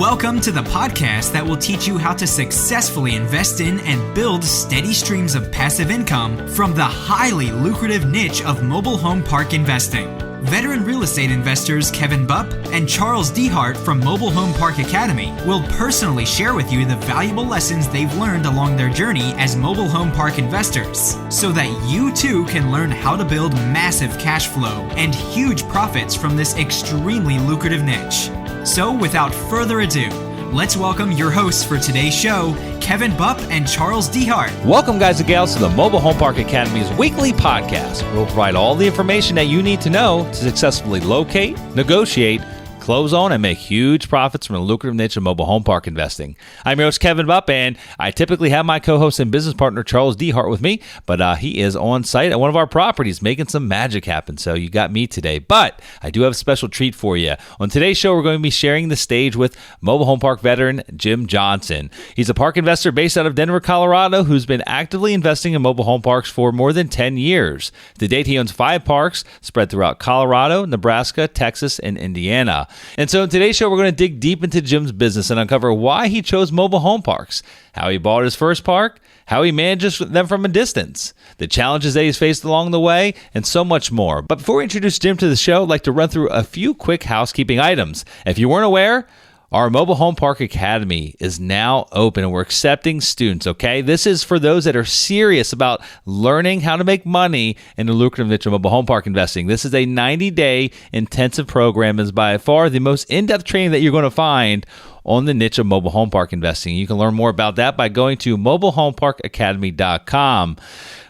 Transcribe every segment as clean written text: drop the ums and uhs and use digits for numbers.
Welcome to the podcast that will teach you how to successfully invest in and build steady streams of passive income from the highly lucrative niche of mobile home park investing. Veteran real estate investors Kevin Bupp and Charles Dehart from Mobile Home Park Academy will personally share with you the valuable lessons they've learned along their journey as mobile home park investors, so that you too can learn how to build massive cash flow and huge profits from this extremely lucrative niche. So without further ado, let's welcome your hosts for today's show, Kevin Bupp and Charles Dehart. Welcome, guys and gals, to the Mobile Home Park Academy's weekly podcast. We'll provide all the information that you need to know to successfully locate, negotiate, close on, and make huge profits from a lucrative niche of mobile home park investing. I'm your host, Kevin Bupp, and I typically have my co-host and business partner, Charles Dehart, with me, but he is on site at one of our properties making some magic happen, so you got me today. But I do have a special treat for you. On today's show, we're going to be sharing the stage with mobile home park veteran Jim Johnson. He's a park investor based out of Denver, Colorado, who's been actively investing in mobile home parks for more than 10 years. To date, he owns 5 parks spread throughout Colorado, Nebraska, Texas, and Indiana. And so in today's show, we're going to dig deep into Jim's business and uncover why he chose mobile home parks, how he bought his first park, how he manages them from a distance, the challenges that he's faced along the way, and so much more. But before we introduce Jim to the show, I'd like to run through a few quick housekeeping items. If you weren't aware, our Mobile Home Park Academy is now open and we're accepting students, okay? This is for those that are serious about learning how to make money in the lucrative niche of mobile home park investing. This is a 90-day intensive program and is by far the most in-depth training that you're going to find on the niche of mobile home park investing. You can learn more about that by going to mobilehomeparkacademy.com.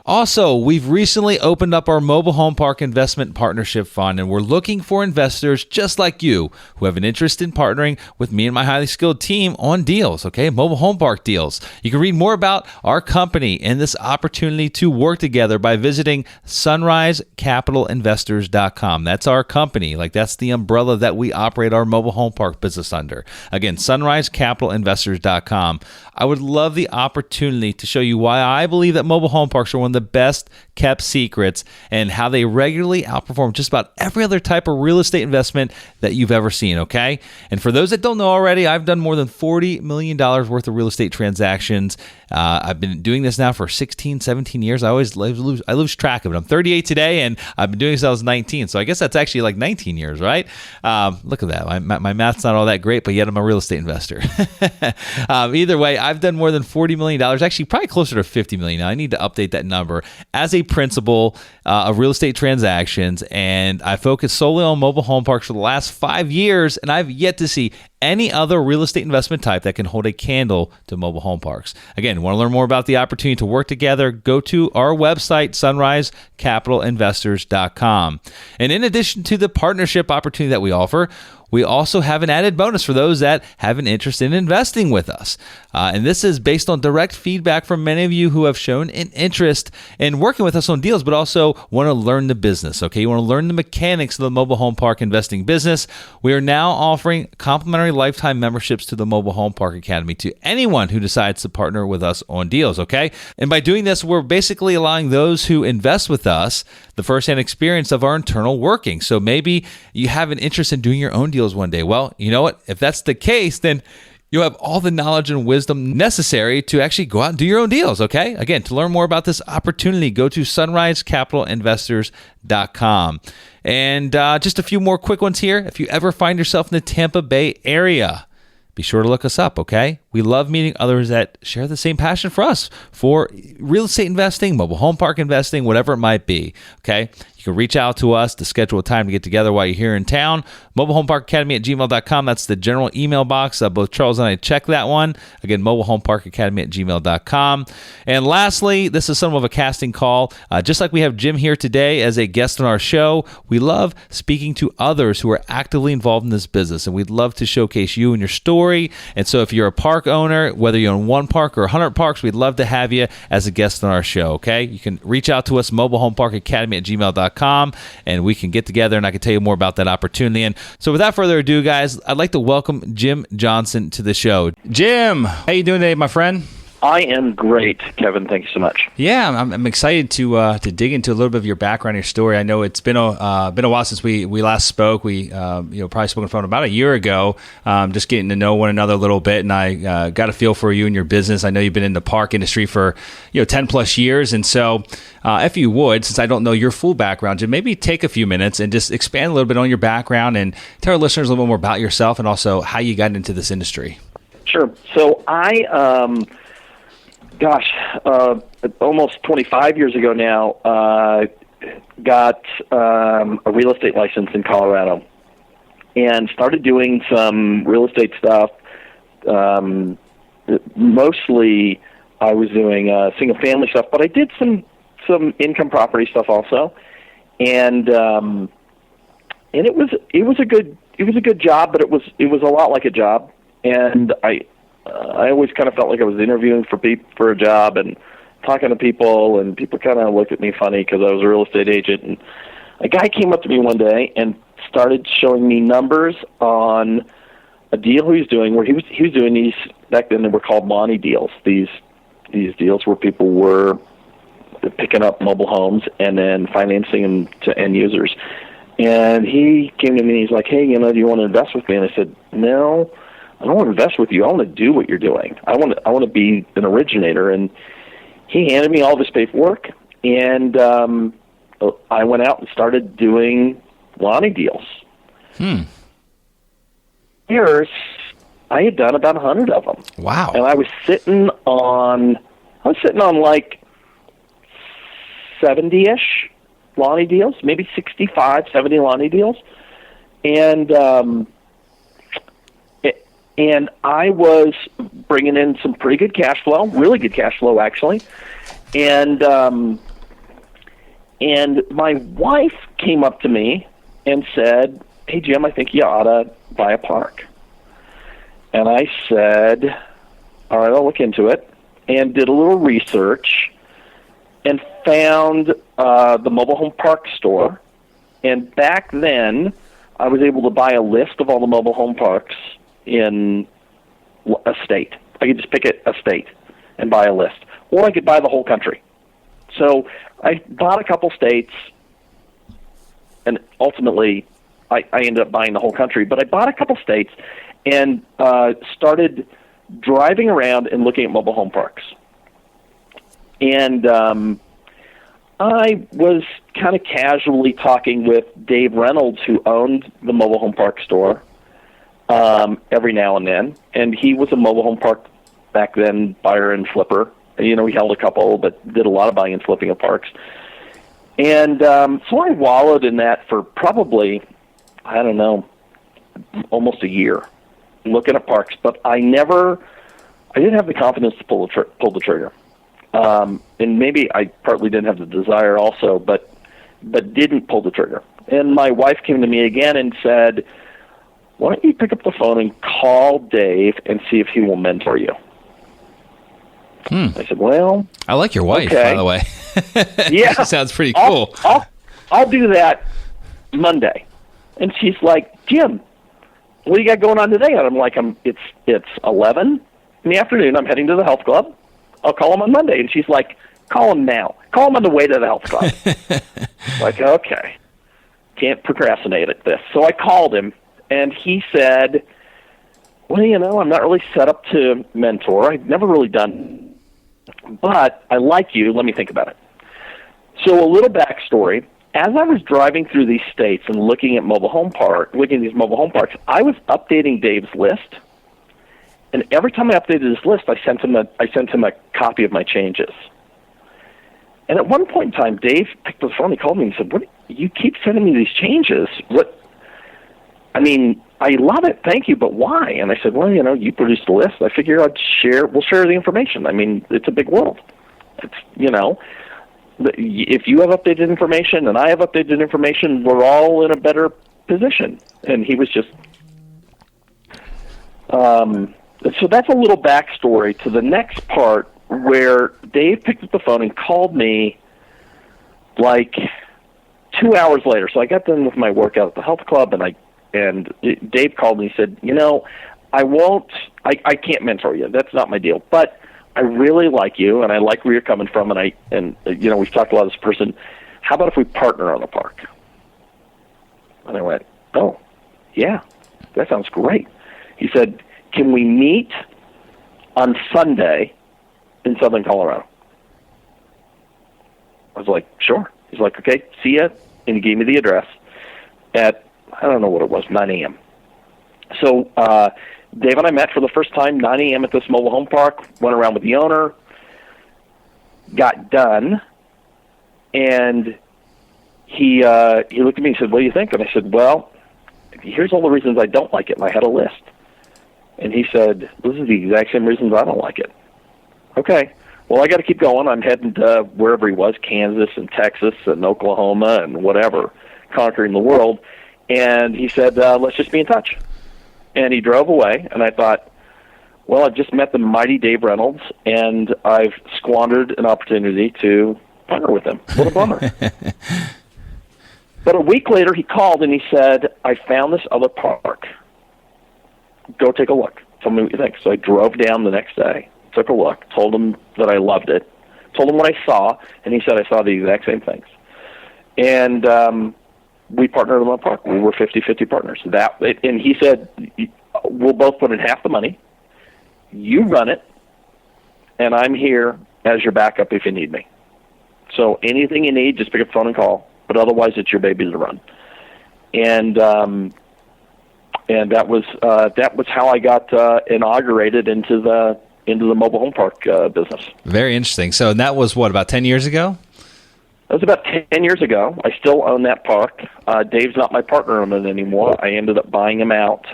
Also, we've recently opened up our Mobile Home Park Investment Partnership Fund, and we're looking for investors just like you who have an interest in partnering with me and my highly skilled team on deals, okay? Mobile home park deals. You can read more about our company and this opportunity to work together by visiting sunrisecapitalinvestors.com. That's our company. That's the umbrella that we operate our mobile home park business under. Again, sunrisecapitalinvestors.com. I would love the opportunity to show you why I believe that mobile home parks are one of the best kept secrets and how they regularly outperform just about every other type of real estate investment that you've ever seen, okay? And for those that don't know already, I've done more than $40 million worth of real estate transactions. I've been doing this now for 16, 17 years. I lose track of it. I'm 38 today, and I've been doing this since I was 19. So I guess that's actually like 19 years, right? Look at that. My math's not all that great, but yet I'm a real estate investor. Either way, I've done more than $40 million, actually probably closer to $50 million. Now, I need to update that number as a principal of real estate transactions, and I focus solely on mobile home parks for the last 5 years, and I've yet to see any other real estate investment type that can hold a candle to mobile home parks. Again, want to learn more about the opportunity to work together, go to our website, sunrisecapitalinvestors.com. And in addition to the partnership opportunity that we offer, we also have an added bonus for those that have an interest in investing with us. And this is based on direct feedback from many of you who have shown an interest in working with us on deals, but also want to learn the business, okay? You want to learn the mechanics of the mobile home park investing business. We are now offering complimentary lifetime memberships to the Mobile Home Park Academy to anyone who decides to partner with us on deals, okay? And by doing this, we're basically allowing those who invest with us the firsthand experience of our internal working. So maybe you have an interest in doing your own deals one day. Well, you know what? If that's the case, then you'll have all the knowledge and wisdom necessary to actually go out and do your own deals, okay? Again, to learn more about this opportunity, go to sunrisecapitalinvestors.com. And just a few more quick ones here. If you ever find yourself in the Tampa Bay area, be sure to look us up, okay? We love meeting others that share the same passion for us, for real estate investing, mobile home park investing, whatever it might be, okay? You can reach out to us to schedule a time to get together while you're here in town. mobilehomeparkacademy@gmail.com. That's the general email box. Both Charles and I check that one. Again, mobilehomeparkacademy@gmail.com. And lastly, this is somewhat of a casting call. Just like we have Jim here today as a guest on our show, we love speaking to others who are actively involved in this business, and we'd love to showcase you and your story. And so if you're a park owner, whether you own 1 park or 100 parks, we'd love to have you as a guest on our show, okay? You can reach out to us, mobilehomeparkacademy@gmail.com. And we can get together and I can tell you more about that opportunity. And so without further ado, guys, I'd like to welcome Jim Johnson to the show. Jim, how you doing today, my friend? I am great, Kevin. Thank you so much. Yeah, I'm excited to dig into a little bit of your background, your story. I know it's been a while since we last spoke. We probably spoke on the phone about a year ago, just getting to know one another a little bit, and I got a feel for you and your business. I know you've been in the park industry for 10 plus years, and so if you would, since I don't know your full background, Jim, maybe take a few minutes and just expand a little bit on your background and tell our listeners a little bit more about yourself and also how you got into this industry. Sure. So I. Almost 25 years ago now, got a real estate license in Colorado and started doing some real estate stuff. Mostly I was doing single family stuff, but I did some income property stuff also. And it was a good job, but it was a lot like a job. And I always kind of felt like I was interviewing for a job and talking to people, and people kind of looked at me funny because I was a real estate agent. And a guy came up to me one day and started showing me numbers on a deal he was doing, where he was doing these, back then they were called Monty deals. These deals where people were picking up mobile homes and then financing them to end users. And he came to me and he's like, "Hey, do you want to invest with me?" And I said, "No, I don't want to invest with you. I want to do what you're doing. I want to be an originator." And he handed me all this paperwork, and I went out and started doing Lonnie deals. Years, I had done about 100 of them. Wow! And I was sitting on like 70-ish Lonnie deals, maybe 65, 70 Lonnie deals, and I was bringing in some pretty good cash flow, really good cash flow, actually. And my wife came up to me and said, "Hey, Jim, I think you ought to buy a park." And I said, "All right, I'll look into it," and did a little research and found the mobile home park store. And back then, I was able to buy a list of all the mobile home parks in a state. I could just pick a state and buy a list, or I could buy the whole country. So I bought a couple states, and ultimately I ended up buying the whole country. But I bought a couple states and started driving around and looking at mobile home parks. And I was kind of casually talking with Dave Reynolds, who owned the mobile home park store, every now and then. And he was a mobile home park back then buyer and flipper. He held a couple, but did a lot of buying and flipping of parks. And so I wallowed in that for probably, I don't know, almost a year, looking at parks. But I didn't have the confidence to pull the trigger. And maybe I partly didn't have the desire also, but didn't pull the trigger. And my wife came to me again and said, "Why don't you pick up the phone and call Dave and see if he will mentor you?" I said, "Well, I like your wife, okay. By the way." Yeah, sounds pretty cool. I'll do that Monday. And she's like, "Jim, what do you got going on today?" And I'm like, "It's 11 in the afternoon. I'm heading to the health club. I'll call him on Monday." And she's like, "Call him now. Call him on the way to the health club." Like, okay, can't procrastinate at this. So I called him, and he said, "Well, I'm not really set up to mentor. I've never really done, but I like you. Let me think about it." So a little backstory. As I was driving through these states and looking at these mobile home parks, I was updating Dave's list. And every time I updated his list, I sent him a copy of my changes. And at one point in time, Dave picked up the phone. He called me and said, "What? You keep sending me these changes? What? I mean, I love it. Thank you, but why?" And I said, "Well, you produced the list. I figure we'll share the information. I mean, it's a big world. It's, if you have updated information and I have updated information, we're all in a better position." And he was just, so that's a little backstory to the next part, where Dave picked up the phone and called me like 2 hours later. So I got done with my workout at the health club, and Dave called me and said, "I can't mentor you. That's not my deal. But I really like you, and I like where you're coming from, and we've talked a lot with this person. How about if we partner on the park? And I went, oh, yeah, that sounds great. He said, can we meet on Sunday in Southern Colorado? I was like, sure. He's like, okay, see ya. And he gave me the address at, I don't know what it was, 9 a.m. So Dave and I met for the first time, 9 a.m. at this mobile home park, went around with the owner, got done, and he looked at me and said, what do you think? And I said, well, here's all the reasons I don't like it, and I had a list. And he said, those are the exact same reasons I don't like it. Okay, well, I got to keep going. I'm heading to wherever he was, Kansas and Texas and Oklahoma and whatever, conquering the world. And he said, let's just be in touch. And he drove away, and I thought, well, I've just met the mighty Dave Reynolds, and I've squandered an opportunity to partner with him. What a bummer. But a week later, he called, and he said, I found this other park. Go take a look. Tell me what you think. So I drove down the next day, took a look, told him that I loved it, told him what I saw, and he said I saw the exact same things. And we partnered on the park. We were 50-50 partners. And he said, we'll both put in half the money. You run it, and I'm here as your backup if you need me. So anything you need, just pick up the phone and call. But otherwise, it's your baby to run. And that was how I got inaugurated into the mobile home park business. Very interesting. So that was what, about 10 years ago? That was about 10 years ago. I still own that park. Dave's not my partner on it anymore. I ended up buying him out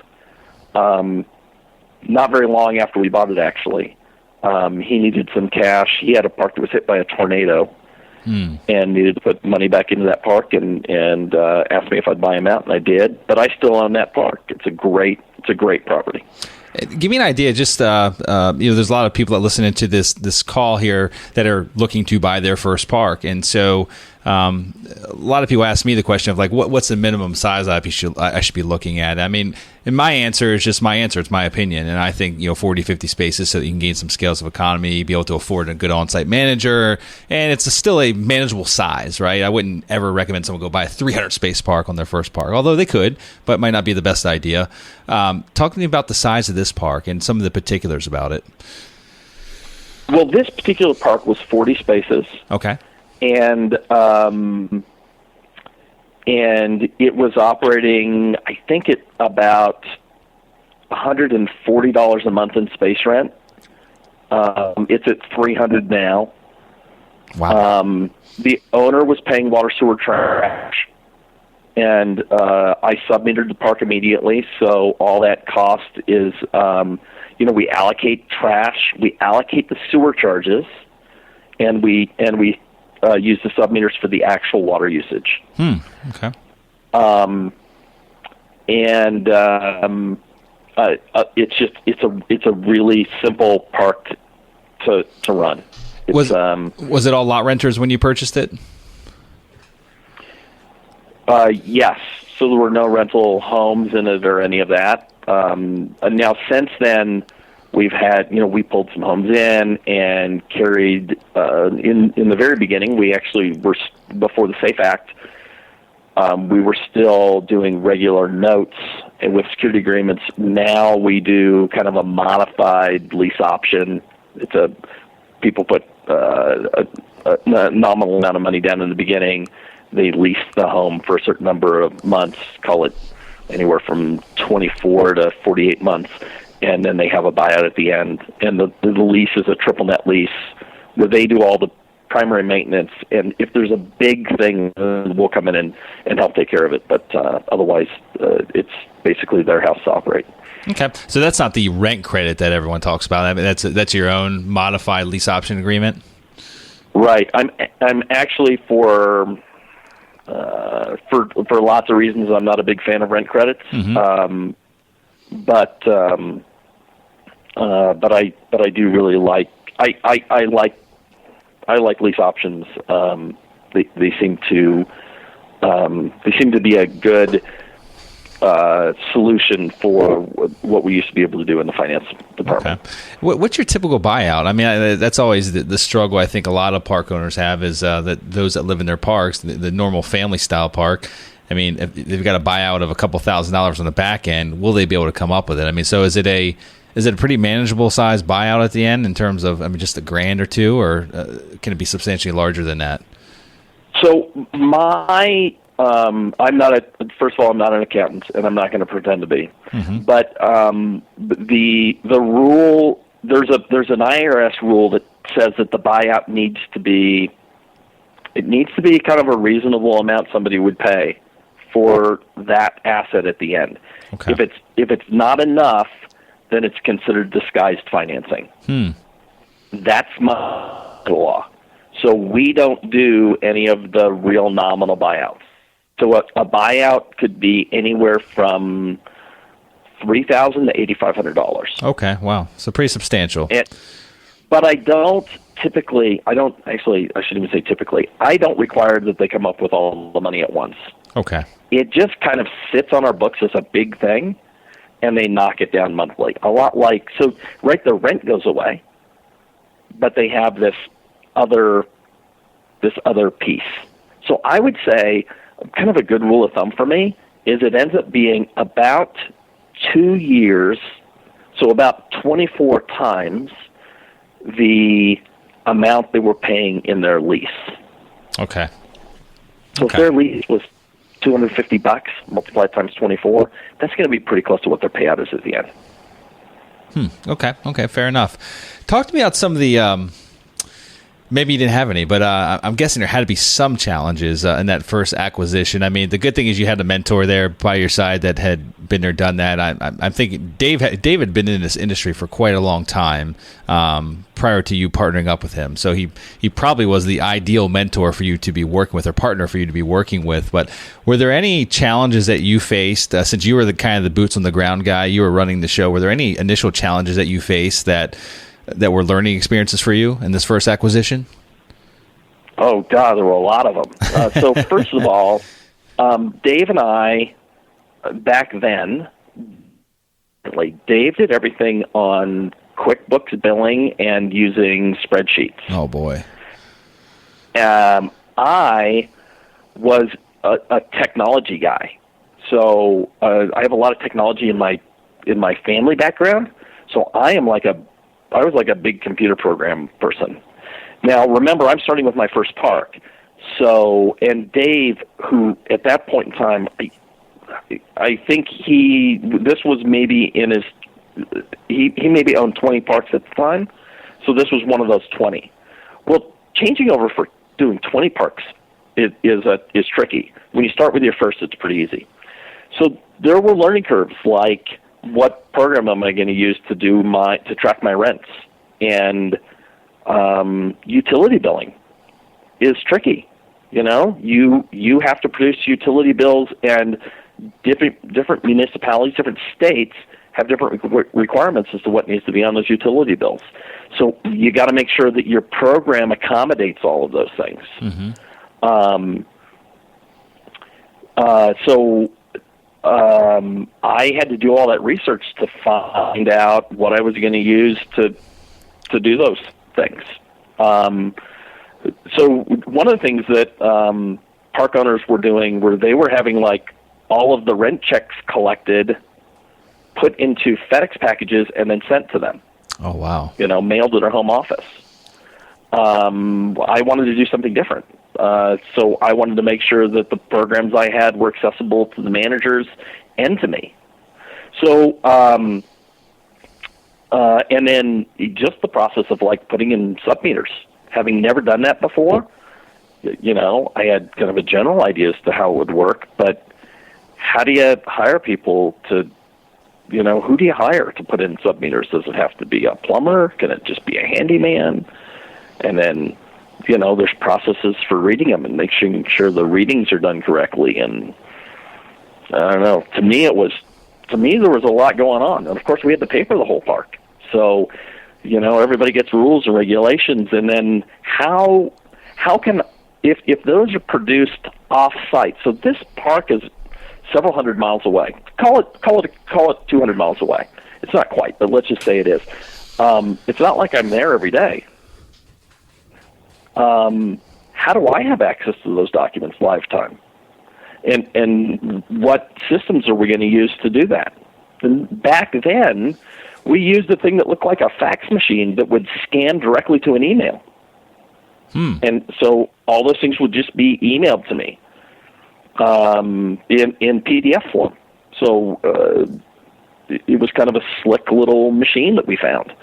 not very long after we bought it, actually. He needed some cash. He had a park that was hit by a tornado and needed to put money back into that park and asked me if I'd buy him out, and I did. But I still own that park. It's a great property. Give me an idea. Just there's a lot of people that listen into this call here that are looking to buy their first park, and so a lot of people ask me the question of like, what's the minimum size I should be looking at? I mean, and my answer is just my answer. It's my opinion, and I think 40, 50 spaces so that you can gain some scales of economy, be able to afford a good on-site manager, and it's still a manageable size, right? I wouldn't ever recommend someone go buy a 300 space park on their first park, although they could, but it might not be the best idea. Talk to me about the size of this park and some of the particulars about it. Well, this particular park was 40 spaces. Okay. And it was operating, I think, at about $140 a month in space rent. It's at $300 now. Wow. The owner was paying water, sewer, trash, and I submetered the park immediately. So all that cost is, we allocate trash, we allocate the sewer charges, and we use the submeters for the actual water usage. Okay. It's a really simple park to run. Was it all lot renters when you purchased it? Yes. So there were no rental homes in it or any of that. Now since then, we've had, we pulled some homes in and carried, in the very beginning, we actually were, before the SAFE Act, we were still doing regular notes and with security agreements. Now we do kind of a modified lease option. People put a nominal amount of money down in the beginning. They lease the home for a certain number of months, call it anywhere from 24 to 48 months. And then they have a buyout at the end. And the lease is a triple net lease where they do all the primary maintenance. And if there's a big thing, we'll come in and help take care of it. But otherwise, it's basically their house to operate. Okay. So that's not the rent credit that everyone talks about. I mean, that's your own modified lease option agreement? Right. I'm actually for lots of reasons, I'm not a big fan of rent credits. Mm-hmm. But I do really like I like lease options. They seem to be a good solution for what we used to be able to do in the finance department. Okay. What's your typical buyout? I mean, that's always the struggle I think a lot of park owners have is that those that live in their parks, the normal family style park, I mean, if they've got a buyout of a couple $1,000s on the back end, will they be able to come up with it? I mean, so is it a pretty manageable size buyout at the end in terms of, I mean, just $1,000 or $2,000, or can it be substantially larger than that? So first of all, I'm not an accountant, and I'm not going to pretend to be. Mm-hmm. But the rule, there's an IRS rule that says that the buyout needs to be kind of a reasonable amount somebody would pay for that asset at the end. Okay. If it's not enough, then it's considered disguised financing. That's my law. So we don't do any of the real nominal buyouts. So a buyout could be anywhere from $3,000 to $8,500. Okay, wow, so pretty substantial. But I shouldn't even say typically. I don't require that they come up with all the money at once. Okay. It just kind of sits on our books as a big thing, and they knock it down monthly. A lot like, so, right, the rent goes away, but they have this other piece. So I would say kind of a good rule of thumb for me is it ends up being about 2 years, so about 24 times the amount they were paying in their lease. Okay. So if their lease was $250 multiplied times 24, that's going to be pretty close to what their payout is at the end. Okay, fair enough. Talk to me about some of the maybe you didn't have any, but I'm guessing there had to be some challenges in that first acquisition. I mean, the good thing is you had a mentor there by your side that had been there, done that. I'm thinking Dave had been in this industry for quite a long time prior to you partnering up with him. So he probably was the ideal mentor for you to be working with, or partner for you to be working with. But were there any challenges that you faced since you were the kind of the boots on the ground guy, you were running the show? Were there any initial challenges that you faced that were learning experiences for you in this first acquisition? Oh, God, there were a lot of them. So first of all, Dave and I, back then, Dave did everything on QuickBooks billing and using spreadsheets. Oh, boy. I was a technology guy. So I have a lot of technology in my family background. So I was like a big computer program person. Now, remember, I'm starting with my first park. So, and Dave, who at that point in time, I think this was maybe in his, he maybe owned 20 parks at the time. So this was one of those 20. Well, changing over for doing 20 parks is tricky. When you start with your first, it's pretty easy. So there were learning curves, like, what program am I going to use to track my rents? And utility billing is tricky. You know, you have to produce utility bills, and different municipalities, different states have different requirements as to what needs to be on those utility bills. So you got to make sure that your program accommodates all of those things. Mm-hmm. I had to do all that research to find out what I was going to use to do those things. So one of the things that park owners were doing were they were having like all of the rent checks collected, put into FedEx packages, and then sent to them. Oh, wow. You know, mailed to their home office. I wanted to do something different. So I wanted to make sure that the programs I had were accessible to the managers and to me. So, and then just the process of like putting in sub-meters. Having never done that before, you know, I had kind of a general idea as to how it would work, but how do you hire people to, you know, who do you hire to put in sub-meters? Does it have to be a plumber? Can it just be a handyman? And then, you know, there's processes for reading them and making sure the readings are done correctly. And I don't know. To me, there was a lot going on. And of course, we had to pay for the whole park. So, you know, everybody gets rules and regulations. And then how can, if those are produced off-site, so this park is several hundred miles away. Call it 200 miles away. It's not quite, but let's just say it is. It's not like I'm there every day. How do I have access to those documents lifetime? And what systems are we going to use to do that? And back then, we used a thing that looked like a fax machine that would scan directly to an email. And so all those things would just be emailed to me in PDF form. So it was kind of a slick little machine that we found.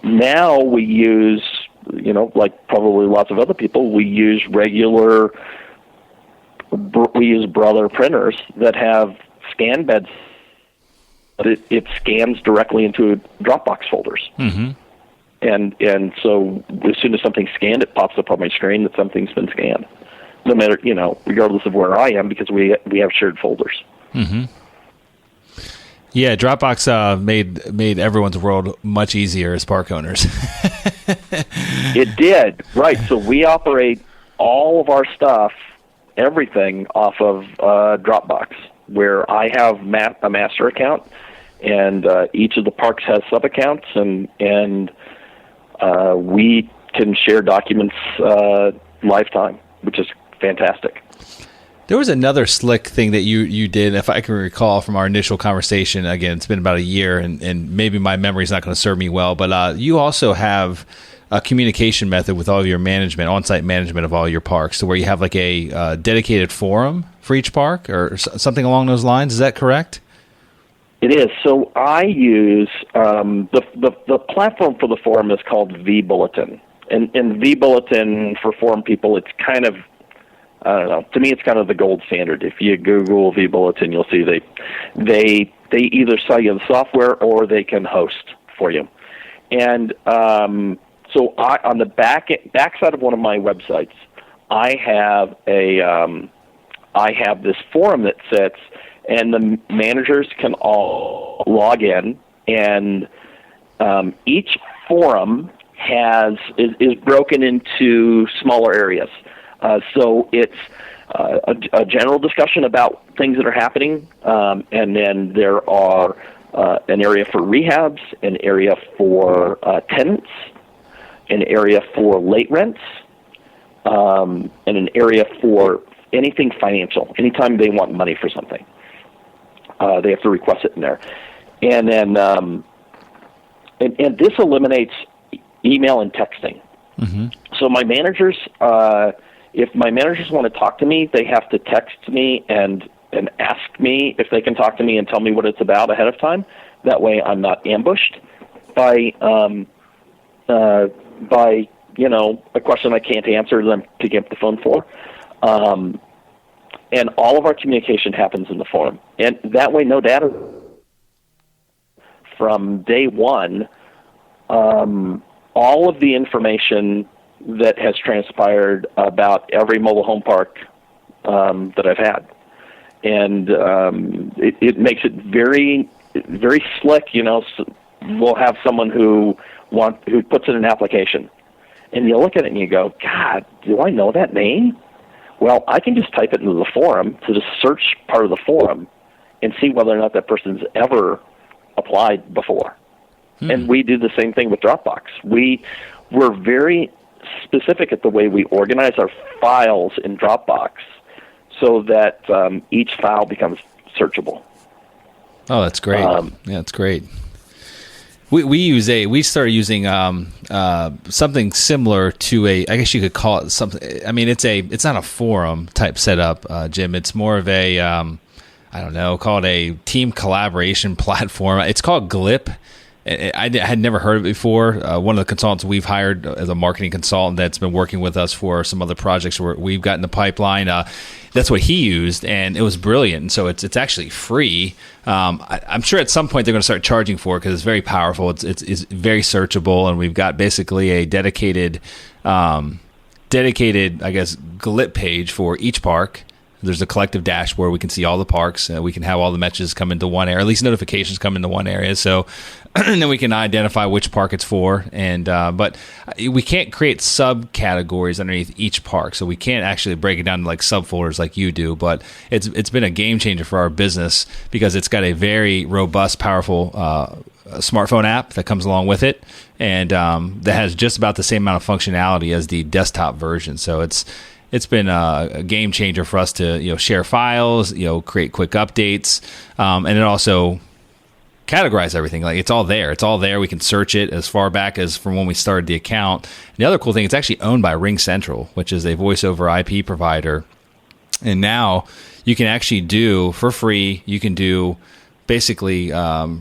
Now we use, like probably lots of other people, we use Brother printers that have scan beds, but it scans directly into Dropbox folders. Mm-hmm. And so as soon as something's scanned, it pops up on my screen that something's been scanned. No matter, regardless of where I am, because we have shared folders. Mm-hmm. Yeah, Dropbox made everyone's world much easier as park owners. It did, right. So we operate all of our stuff, everything, off of Dropbox, where I have a master account, and each of the parks has sub-accounts, and we can share documents lifetime, which is fantastic. There was another slick thing that you did, if I can recall from our initial conversation. Again, it's been about a year, and maybe my memory's not going to serve me well, but you also have a communication method with all of your management, on-site management of all your parks, so where you have like a dedicated forum for each park or something along those lines. Is that correct? It is. So I use the platform for the forum is called vBulletin, and vBulletin for forum people, it's kind of, I don't know. To me, it's kind of the gold standard. If you Google vBulletin, you'll see they either sell you the software or they can host for you. And so on the back side of one of my websites, I have this forum that sits, and the managers can all log in, and each forum is broken into smaller areas. So it's a general discussion about things that are happening, and then there are an area for rehabs, an area for tenants, an area for late rents, and an area for anything financial. Anytime they want money for something, they have to request it in there. And then and this eliminates email and texting. Mm-hmm. So my managers, if my managers want to talk to me, they have to text me and ask me if they can talk to me and tell me what it's about ahead of time. That way I'm not ambushed by a question I can't answer that I'm picking up the phone for. And all of our communication happens in the forum. And that way, no data. From day one, all of the information that has transpired about every mobile home park that I've had. And it makes it very, very slick. So we'll have someone who puts in an application, and you look at it and you go, God, do I know that name? Well, I can just type it into the forum, to the search part of the forum, and see whether or not that person's ever applied before. And we do the same thing with Dropbox. We're very specific at the way we organize our files in Dropbox so that each file becomes searchable. Oh, that's great. Yeah, that's great. We started using something similar to I guess you could call it something. I mean, it's not a forum type setup, Jim. It's more of a I don't know, call it a team collaboration platform. It's called Glip. I had never heard of it before. One of the consultants we've hired as a marketing consultant that's been working with us for some other projects where we've got in the pipeline. That's what he used, and it was brilliant. And so it's actually free. I'm sure at some point they're going to start charging for it because it's very powerful. It's very searchable, and we've got basically a dedicated, I guess, Glip page for each park. There's a collective dashboard. We can see all the parks. We can have all the messages come into one area, or at least notifications come into one area. So, and then we can identify which park it's for. And but we can't create subcategories underneath each park. So we can't actually break it down to like subfolders like you do. But it's been a game changer for our business because it's got a very robust, powerful smartphone app that comes along with it, and that has just about the same amount of functionality as the desktop version. So it's been a game changer for us to share files, create quick updates, and it also categorize everything. Like it's all there. We can search it as far back as from when we started the account. And the other cool thing, it's actually owned by Ring Central, which is a voice over IP provider. And now you can actually do for free. You can do basically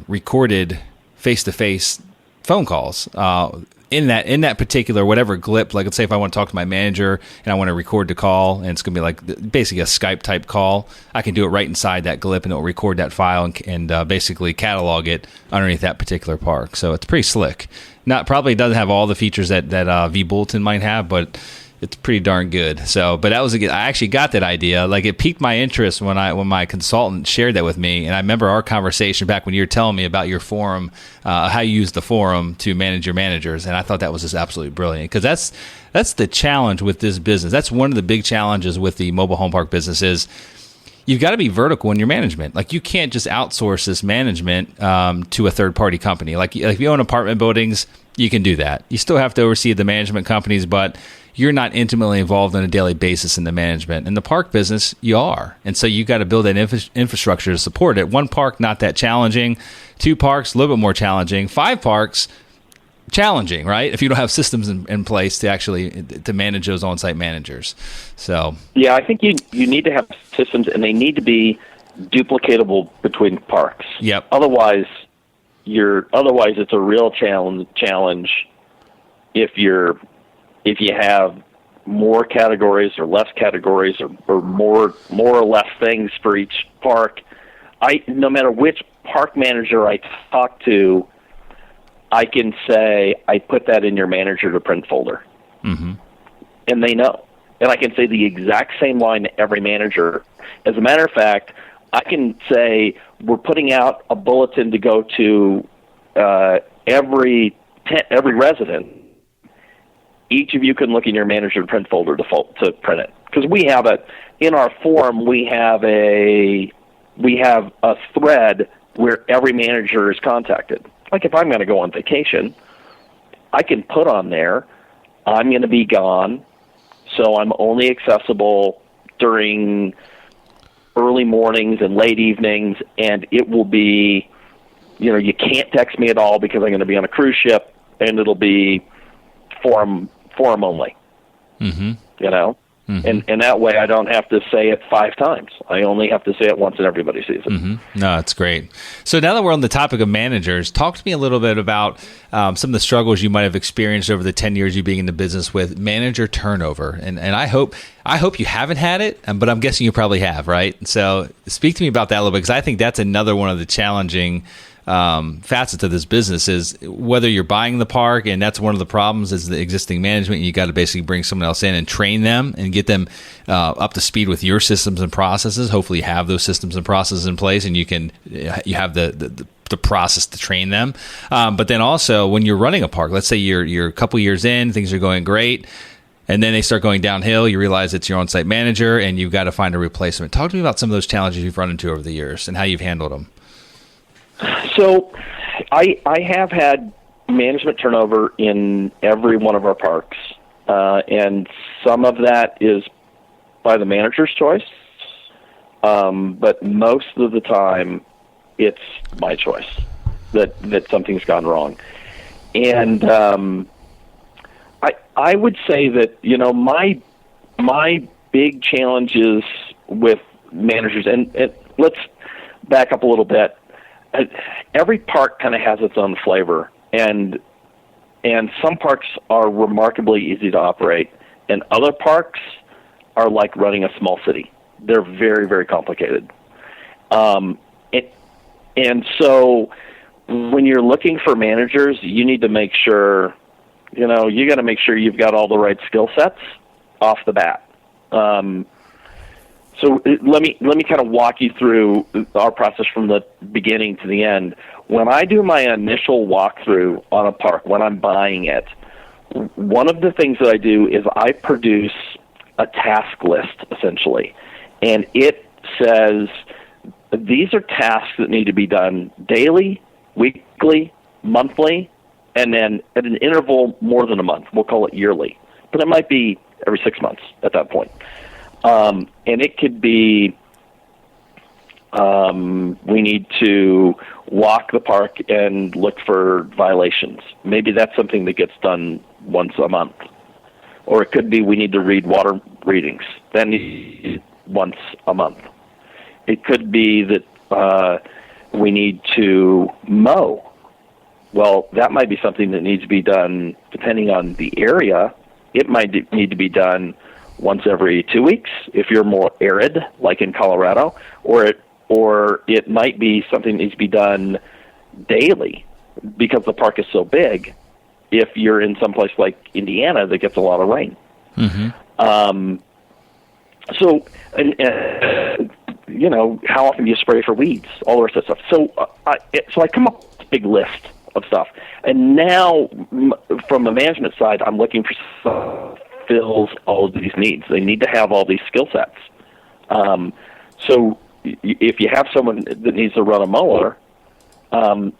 recorded face-to-face phone calls in that particular whatever GLIP. Like, let's say if I want to talk to my manager and I want to record the call, and it's going to be like basically a Skype type call, I can do it right inside that GLIP, and it'll record that file and basically catalog it underneath that particular park. So it's pretty slick. Probably doesn't have all the features that vBulletin might have, but it's pretty darn good. So, but I actually got that idea. Like, it piqued my interest when my consultant shared that with me. And I remember our conversation back when you were telling me about your forum, how you use the forum to manage your managers. And I thought that was just absolutely brilliant, because that's the challenge with this business. That's one of the big challenges with the mobile home park business is you've got to be vertical in your management. Like, you can't just outsource this management to a third party company. Like if you own apartment buildings, you can do that. You still have to oversee the management companies, but you're not intimately involved on a daily basis in the management. In the park business, you are. And so you've got to build that infrastructure to support it. 1 park, not that challenging. 2 parks, a little bit more challenging. 5 parks, challenging, right? If you don't have systems in place to manage those on-site managers. So yeah, I think you need to have systems, and they need to be duplicatable between parks. Yep. Otherwise it's a real challenge if you have more categories or less categories or more or less things for each park. No matter which park manager I talk to, I can say, I put that in your manager to print folder. Mm-hmm. And they know. And I can say the exact same line to every manager. As a matter of fact, I can say, we're putting out a bulletin to go to every resident. Each of you can look in your manager print folder to print it, because we have in our forum. We have a thread where every manager is contacted. Like, if I'm going to go on vacation, I can put on there, I'm going to be gone, so I'm only accessible during early mornings and late evenings, and it will be, you can't text me at all because I'm going to be on a cruise ship, and it'll be forum only. Mm-hmm. Mm-hmm. And that way I don't have to say it 5 times. I only have to say it once and everybody sees it. Mm-hmm. No, that's great. So now that we're on the topic of managers, talk to me a little bit about some of the struggles you might have experienced over the 10 years you being in the business with manager turnover. And I hope you haven't had it, but I'm guessing you probably have, right? So speak to me about that a little bit, because I think that's another one of the challenging facets of this business, is whether you're buying the park, and that's one of the problems is the existing management. You got to basically bring someone else in and train them and get them up to speed with your systems and processes. Hopefully you have those systems and processes in place, and you have the process to train them. But then also when you're running a park, let's say you're a couple years in, things are going great, and then they start going downhill. You realize it's your on-site manager, and you've got to find a replacement. Talk to me about some of those challenges you've run into over the years and how you've handled them. So I have had management turnover in every one of our parks, and some of that is by the manager's choice, but most of the time it's my choice that something's gone wrong. And I would say that, my big challenges with managers, and let's back up a little bit. Every park kind of has its own flavor, and some parks are remarkably easy to operate, and other parks are like running a small city. They're very, very complicated. And so when you're looking for managers, you need to make sure, you got to make sure you've got all the right skill sets off the bat. So let me kind of walk you through our process from the beginning to the end. When I do my initial walkthrough on a park, when I'm buying it, one of the things that I do is I produce a task list, essentially. And it says, these are tasks that need to be done daily, weekly, monthly, and then at an interval more than a month. We'll call it yearly. But it might be every 6 months at that point. And it could be we need to walk the park and look for violations. Maybe that's something that gets done once a month. Or it could be we need to read water readings. Then once a month. It could be that we need to mow. Well, that might be something that needs to be done depending on the area. It might need to be done once every 2 weeks if you're more arid, like in Colorado, or it might be something that needs to be done daily because the park is so big if you're in some place like Indiana that gets a lot of rain. Mm-hmm. So, how often do you spray for weeds, all the rest of that stuff. So I come up with a big list of stuff. And now, from the management side, I'm looking for stuff that fills all of these needs. They need to have all these skill sets. So if you have someone that needs to run a mower, and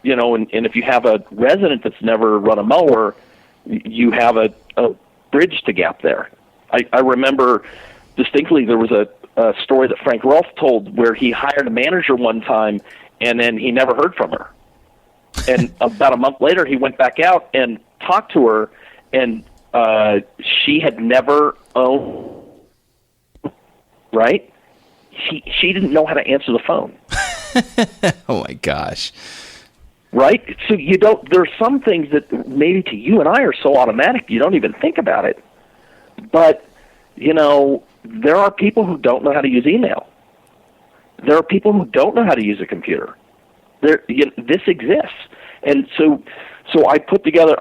if you have a resident that's never run a mower, you have a bridge to gap there. I remember distinctly there was a story that Frank Rolfe told where he hired a manager one time and then he never heard from her. And about a month later, he went back out and talked to her, and she had never owned, right? She didn't know how to answer the phone. Oh, my gosh. Right? So there's some things that maybe to you and I are so automatic, you don't even think about it. But, there are people who don't know how to use email. There are people who don't know how to use a computer. This exists. And so I put together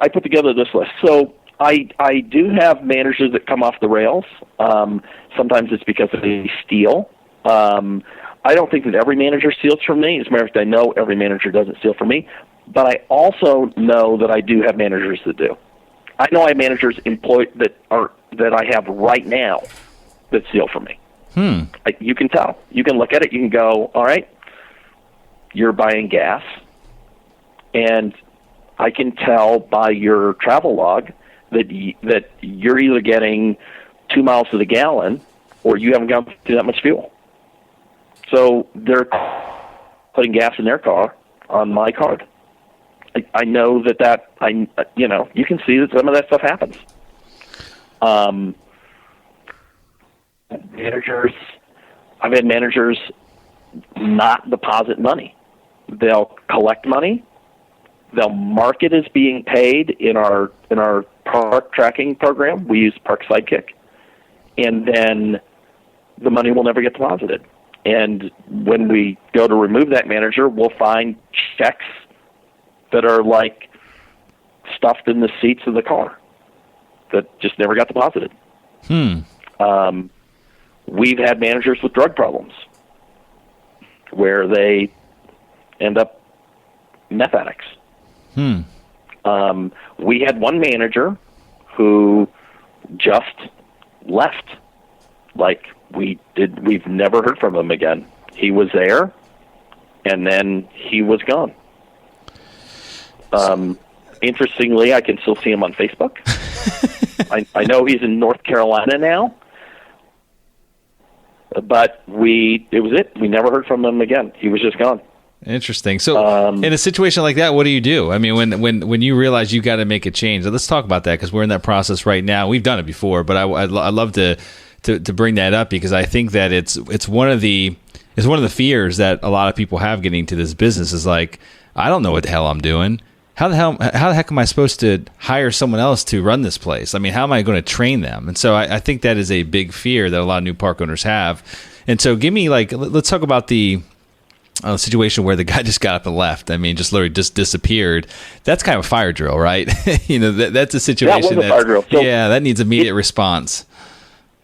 this list. So I do have managers that come off the rails. Sometimes it's because they steal. I don't think that every manager steals from me. As a matter of fact, I know every manager doesn't steal from me. But I also know that I do have managers that do. I know I have managers employed that I have right now that steal from me. You can tell. You can look at it. You can go, all right, you're buying gas. And I can tell by your travel log that you're either getting 2 miles to the gallon or you haven't gone through that much fuel. So they're putting gas in their car on my card. I know that you can see that some of that stuff happens. I've had managers not deposit money. They'll collect money. They'll mark it as being paid in our park tracking program. We use Park Sidekick, and then the money will never get deposited. And when we go to remove that manager, we'll find checks that are like stuffed in the seats of the car that just never got deposited. We've had managers with drug problems where they end up meth addicts. We had one manager who just left. Like we've never heard from him again. He was there, and then he was gone. Interestingly, I can still see him on Facebook. I know he's in North Carolina now, but it was it. We never heard from him again. He was just gone. Interesting. So in a situation like that, what do? I mean, when you realize you got to make a change, let's talk about that because we're in that process right now. We've done it before, but I'd love to bring that up because I think that it's one of the fears that a lot of people have getting into this business is like, I don't know what the hell I'm doing. How the heck am I supposed to hire someone else to run this place? I mean, how am I going to train them? And so I think that is a big fear that a lot of new park owners have. And so let's talk about the situation where the guy just got up and left. I mean, just literally just disappeared. That's kind of a fire drill, right? That's a situation that was a fire drill. So that needs immediate response.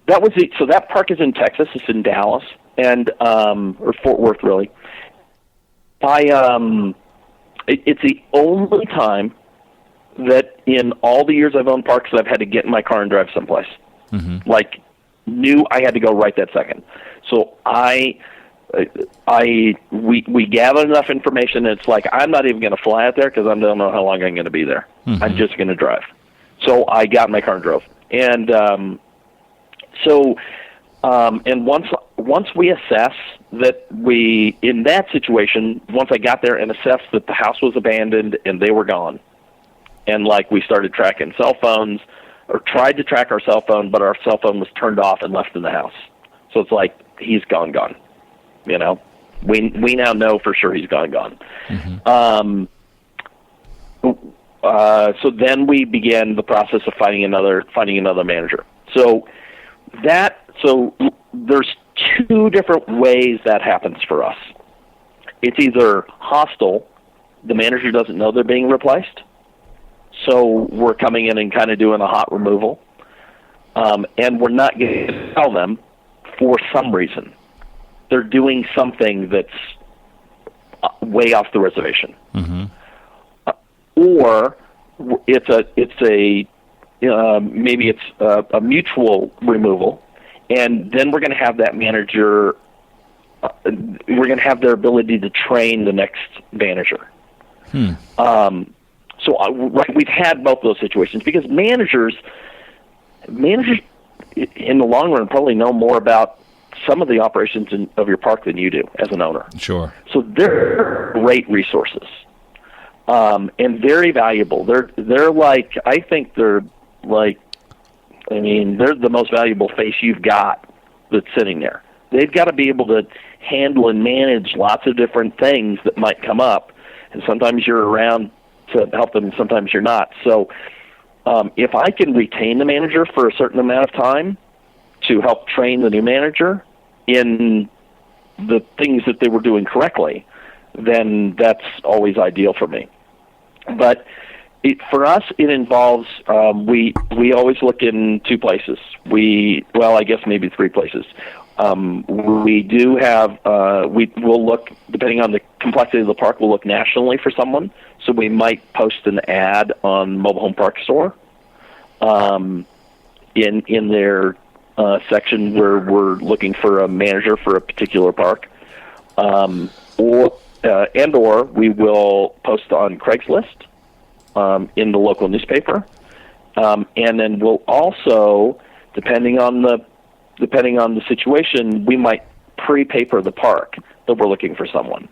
that was it. So that park is in Texas. It's in Dallas and or Fort Worth, really. It's the only time that in all the years I've owned parks that I've had to get in my car and drive someplace. Mm-hmm. Like, knew I had to go right that second. So we gathered enough information. And it's like, I'm not even going to fly out there because I don't know how long I'm going to be there. Mm-hmm. I'm just going to drive. So I got in my car and drove. And and once we assess that in that situation, once I got there and assessed that the house was abandoned and they were gone, and like we started tracking cell phones, or tried to track our cell phone, but our cell phone was turned off and left in the house. So it's like, he's gone. You know, we now know for sure he's gone. Mm-hmm. So then we began the process of finding another manager. So there's two different ways that happens for us. It's either hostile, the manager doesn't know they're being replaced, so we're coming in and kind of doing a hot removal, and we're not going to tell them for some reason. They're doing something that's way off the reservation. Mm-hmm. Or maybe it's a mutual removal, and then we're going to have that manager. We're going to have their ability to train the next manager. We've had both those situations because managers in the long run probably know more about some of the operations of your park than you do as an owner. Sure. So they're great resources. And very valuable. They're like, I think they're like, I mean, they're the most valuable face you've got that's sitting there. They've got to be able to handle and manage lots of different things that might come up, and sometimes you're around to help them, and sometimes you're not. So if I can retain the manager for a certain amount of time to help train the new manager in the things that they were doing correctly, then that's always ideal for me. But for us, it involves we always look in two places. I guess maybe three places. We do have we'll look, depending on the complexity of the park, we'll look nationally for someone. So we might post an ad on Mobile Home Park Store in their section where we're looking for a manager for a particular park, or we will post on Craigslist in the local newspaper, and then we'll also, depending on the situation, we might pre-paper the park that we're looking for someone.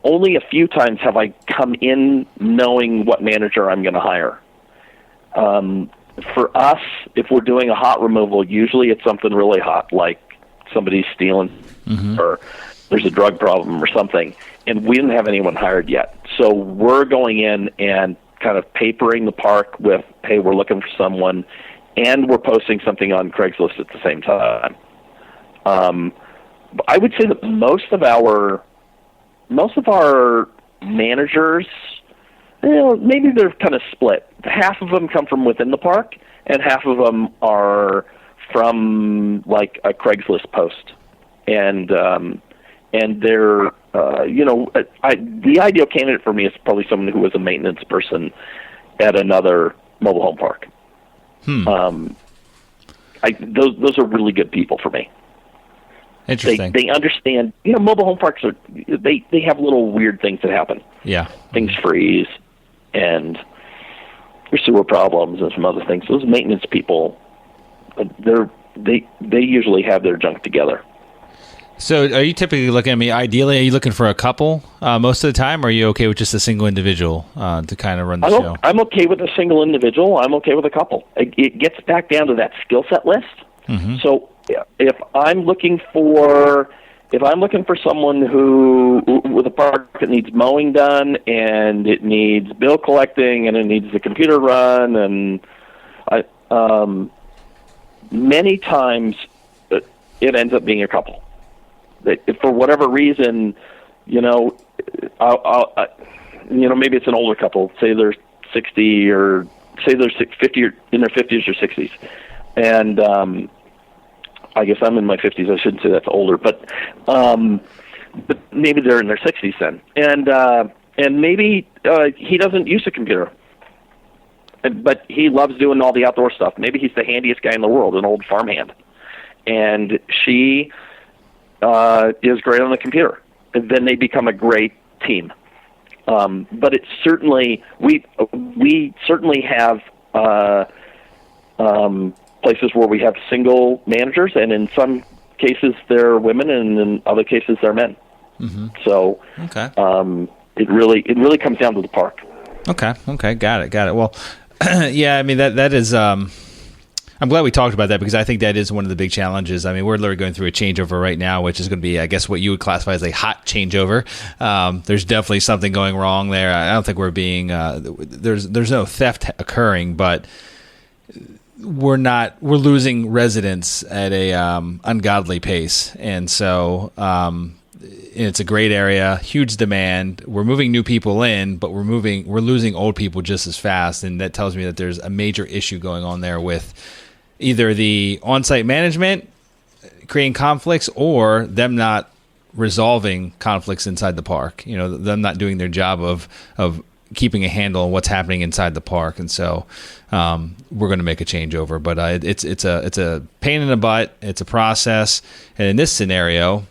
Only a few times have I come in knowing what manager I'm going to hire. For us, if we're doing a hot removal, usually it's something really hot, like somebody's stealing, mm-hmm. or there's a drug problem or something, and we didn't have anyone hired yet. So we're going in and kind of papering the park with, hey, we're looking for someone, and we're posting something on Craigslist at the same time. I would say that most of our managers, maybe they're kind of split. Half of them come from within the park, and half of them are from like a Craigslist post, and they're the ideal candidate for me is probably someone who was a maintenance person at another mobile home park. Those are really good people for me. Interesting. They understand. Mobile home parks they have little weird things that happen. Yeah, things freeze, and there's sewer problems and some other things. Those maintenance people, they usually have their junk together. So are you typically looking, ideally, are you looking for a couple most of the time, or are you okay with just a single individual to kind of run the show? I'm okay with a single individual. I'm okay with a couple. It gets back down to that skill set list. Mm-hmm. So if I'm looking for someone who with a park that needs mowing done, and it needs bill collecting, and it needs the computer run, and many times it ends up being a couple. That for whatever reason, maybe it's an older couple. Say they're 60 or say they're 50 or in their 50s or 60s, and I guess I'm in my 50s. I shouldn't say that's older, but maybe they're in their 60s then, and maybe he doesn't use a computer, but he loves doing all the outdoor stuff. Maybe he's the handiest guy in the world, an old farmhand, and she is great on the computer. And then they become a great team. But it's certainly we certainly have places where we have single managers, and in some cases they're women, and in other cases they're men. Mm-hmm. So it really comes down to the park. Okay, got it. Well, yeah, I mean that is. I'm glad we talked about that, because I think that is one of the big challenges. I mean, we're literally going through a changeover right now, which is going to be, I guess, what you would classify as a hot changeover. There's definitely something going wrong there. I don't think we're being there's no theft occurring, but we're losing residents at a ungodly pace, and so it's a great area, huge demand. We're moving new people in, but we're losing old people just as fast, and that tells me that there's a major issue going on there with either the on-site management creating conflicts, or them not resolving conflicts inside the park. You know, them not doing their job of keeping a handle on what's happening inside the park. And so we're going to make a changeover, but it's a pain in the butt. It's a process. And in this scenario,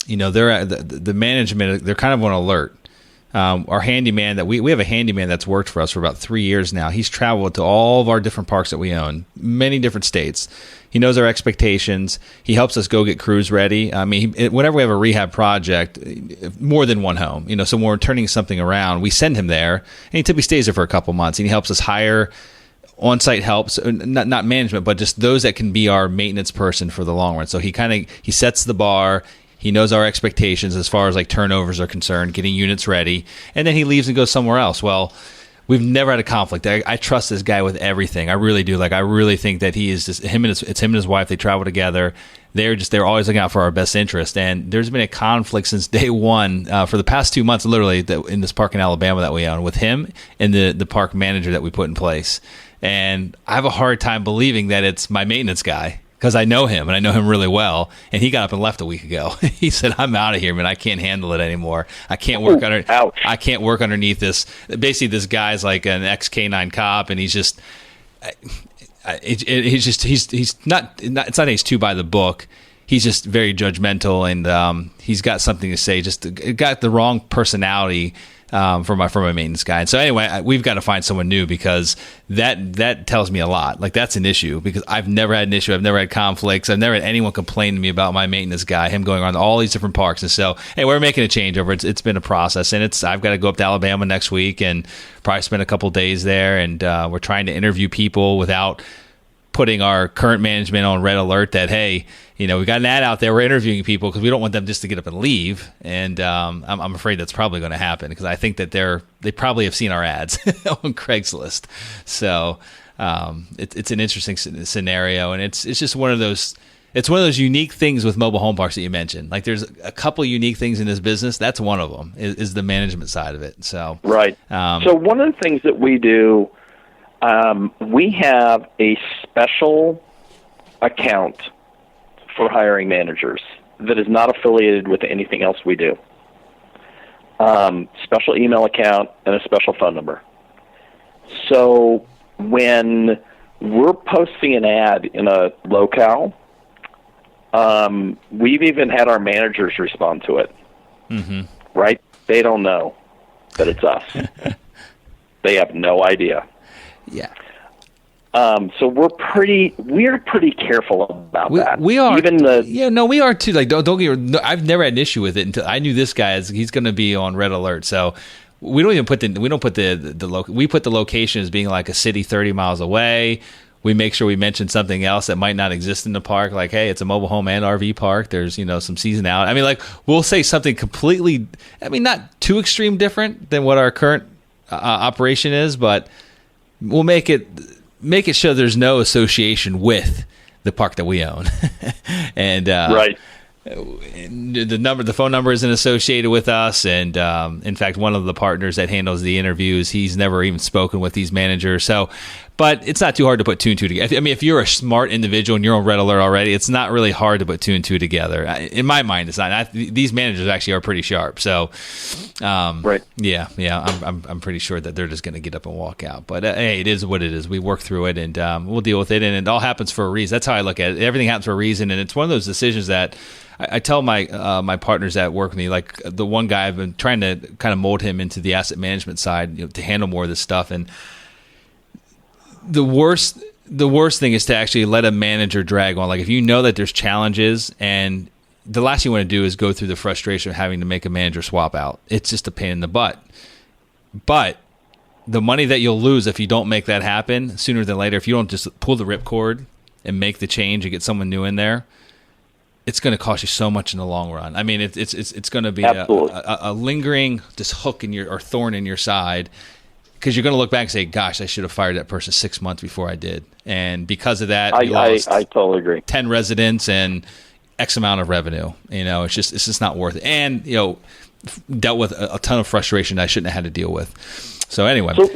you know, they're the management, they're kind of on alert. Our handyman we have a handyman that's worked for us for about 3 years now. He's traveled to all of our different parks that we own, many different states. He knows our expectations. He helps us go get crews ready. I mean, whenever we have a rehab project, more than one home, you know, so when we're turning something around, we send him there, and he typically stays there for a couple months, and he helps us hire on-site helps, not management, but just those that can be our maintenance person for the long run. So he sets the bar. He knows our expectations as far as like turnovers are concerned, getting units ready, and then he leaves and goes somewhere else. Well, we've never had a conflict. I trust this guy with everything. I really do. Like, I really think that he is just it's him and his wife. They travel together. They're always looking out for our best interest. And there's been a conflict since day one for the past 2 months, literally, in this park in Alabama that we own, with him and the park manager that we put in place. And I have a hard time believing that it's my maintenance guy, because I know him, and I know him really well. And he got up and left a week ago. He said, "I'm out of here, man. I can't handle it anymore. I can't work I can't work underneath this." Basically, this guy's like an ex-K9 cop, and he's just, he's not. It's not that he's too by the book. He's just very judgmental, and he's got something to say. Just got the wrong personality. For my maintenance guy. And so anyway, we've got to find someone new, because that tells me a lot. Like, that's an issue, because I've never had an issue. I've never had conflicts. I've never had anyone complain to me about my maintenance guy, him going around all these different parks. And so, hey, we're making a changeover. It's been a process, and I've got to go up to Alabama next week and probably spend a couple days there. And we're trying to interview people without putting our current management on red alert that, hey, you know, we got an ad out there, we're interviewing people, because we don't want them just to get up and leave. And I'm afraid that's probably going to happen, because I think that they probably have seen our ads on Craigslist. So it's an interesting scenario, and it's just one of those. It's one of those unique things with mobile home parks that you mentioned. Like, there's a couple unique things in this business. That's one of them, is the management side of it. So right. So one of the things that we do, we have a special account for hiring managers that is not affiliated with anything else we do. Special email account and a special phone number. So when we're posting an ad in a locale, we've even had our managers respond to it. Mm-hmm. Right? They don't know that it's us. They have no idea. Yeah. So we're pretty careful about that. We are. We are too. Like, don't get. I've never had an issue with it until I knew this guy. He's going to be on red alert. So we don't even put we put the location as being like a city 30 miles away. We make sure we mention something else that might not exist in the park, like, hey, it's a mobile home and RV park. There's, you know, some seasonality. I mean, like, we'll say something completely, not too extreme different than what our current operation is, but we'll make it show there's no association with the park that we own. And right. the phone number isn't associated with us, and in fact, one of the partners that handles the interviews, he's never even spoken with these managers. So, but it's not too hard to put two and two together. I mean, if you're a smart individual and you're on Red Alert already, it's not really hard to put two and two together. In my mind, it's not. These managers actually are pretty sharp. So, right, yeah, I'm pretty sure that they're just going to get up and walk out. But hey, it is what it is. We work through it, and we'll deal with it, and it all happens for a reason. That's how I look at it. Everything happens for a reason, and it's one of those decisions that I tell my partners that work with me, like the one guy, I've been trying to kind of mold him into the asset management side, to handle more of this stuff. And the worst thing is to actually let a manager drag on. Like if you know that there's challenges, and the last thing you want to do is go through the frustration of having to make a manager swap out. It's just a pain in the butt. But the money that you'll lose if you don't make that happen sooner than later, if you don't just pull the ripcord and make the change and get someone new in there, it's going to cost you so much in the long run. I mean, it's going to be a lingering just hook in or thorn in your side, because you're going to look back and say, "Gosh, I should have fired that person 6 months before I did." And because of that, we lost I totally agree. 10 residents and X amount of revenue. It's just not worth it. And dealt with a ton of frustration that I shouldn't have had to deal with. So anyway, so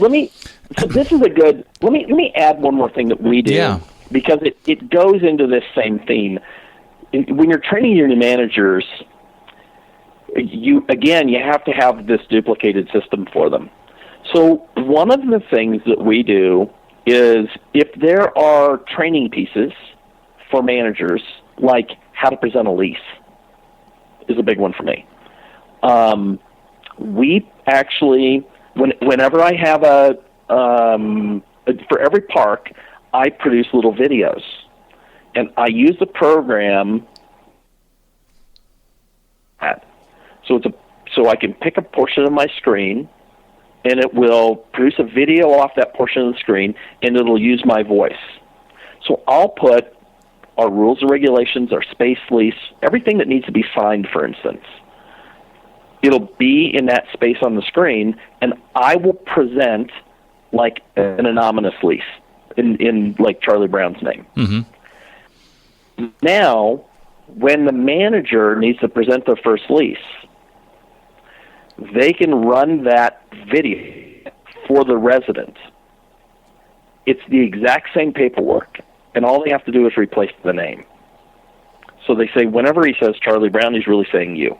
this is a good. Let me add one more thing that we do, because it goes into this same theme. When you're training your new managers, you have to have this duplicated system for them. So one of the things that we do is, if there are training pieces for managers, like how to present a lease is a big one for me. We actually, whenever I have for every park, I produce little videos. And I use the program, so I can pick a portion of my screen, and it will produce a video off that portion of the screen, and it'll use my voice. So I'll put our rules and regulations, our space lease, everything that needs to be signed, for instance. It'll be in that space on the screen, and I will present like an anonymous lease in like Charlie Brown's name. Mm-hmm. Now, when the manager needs to present their first lease, they can run that video for the resident. It's the exact same paperwork, and all they have to do is replace the name. So they say, whenever he says Charlie Brown, he's really saying you.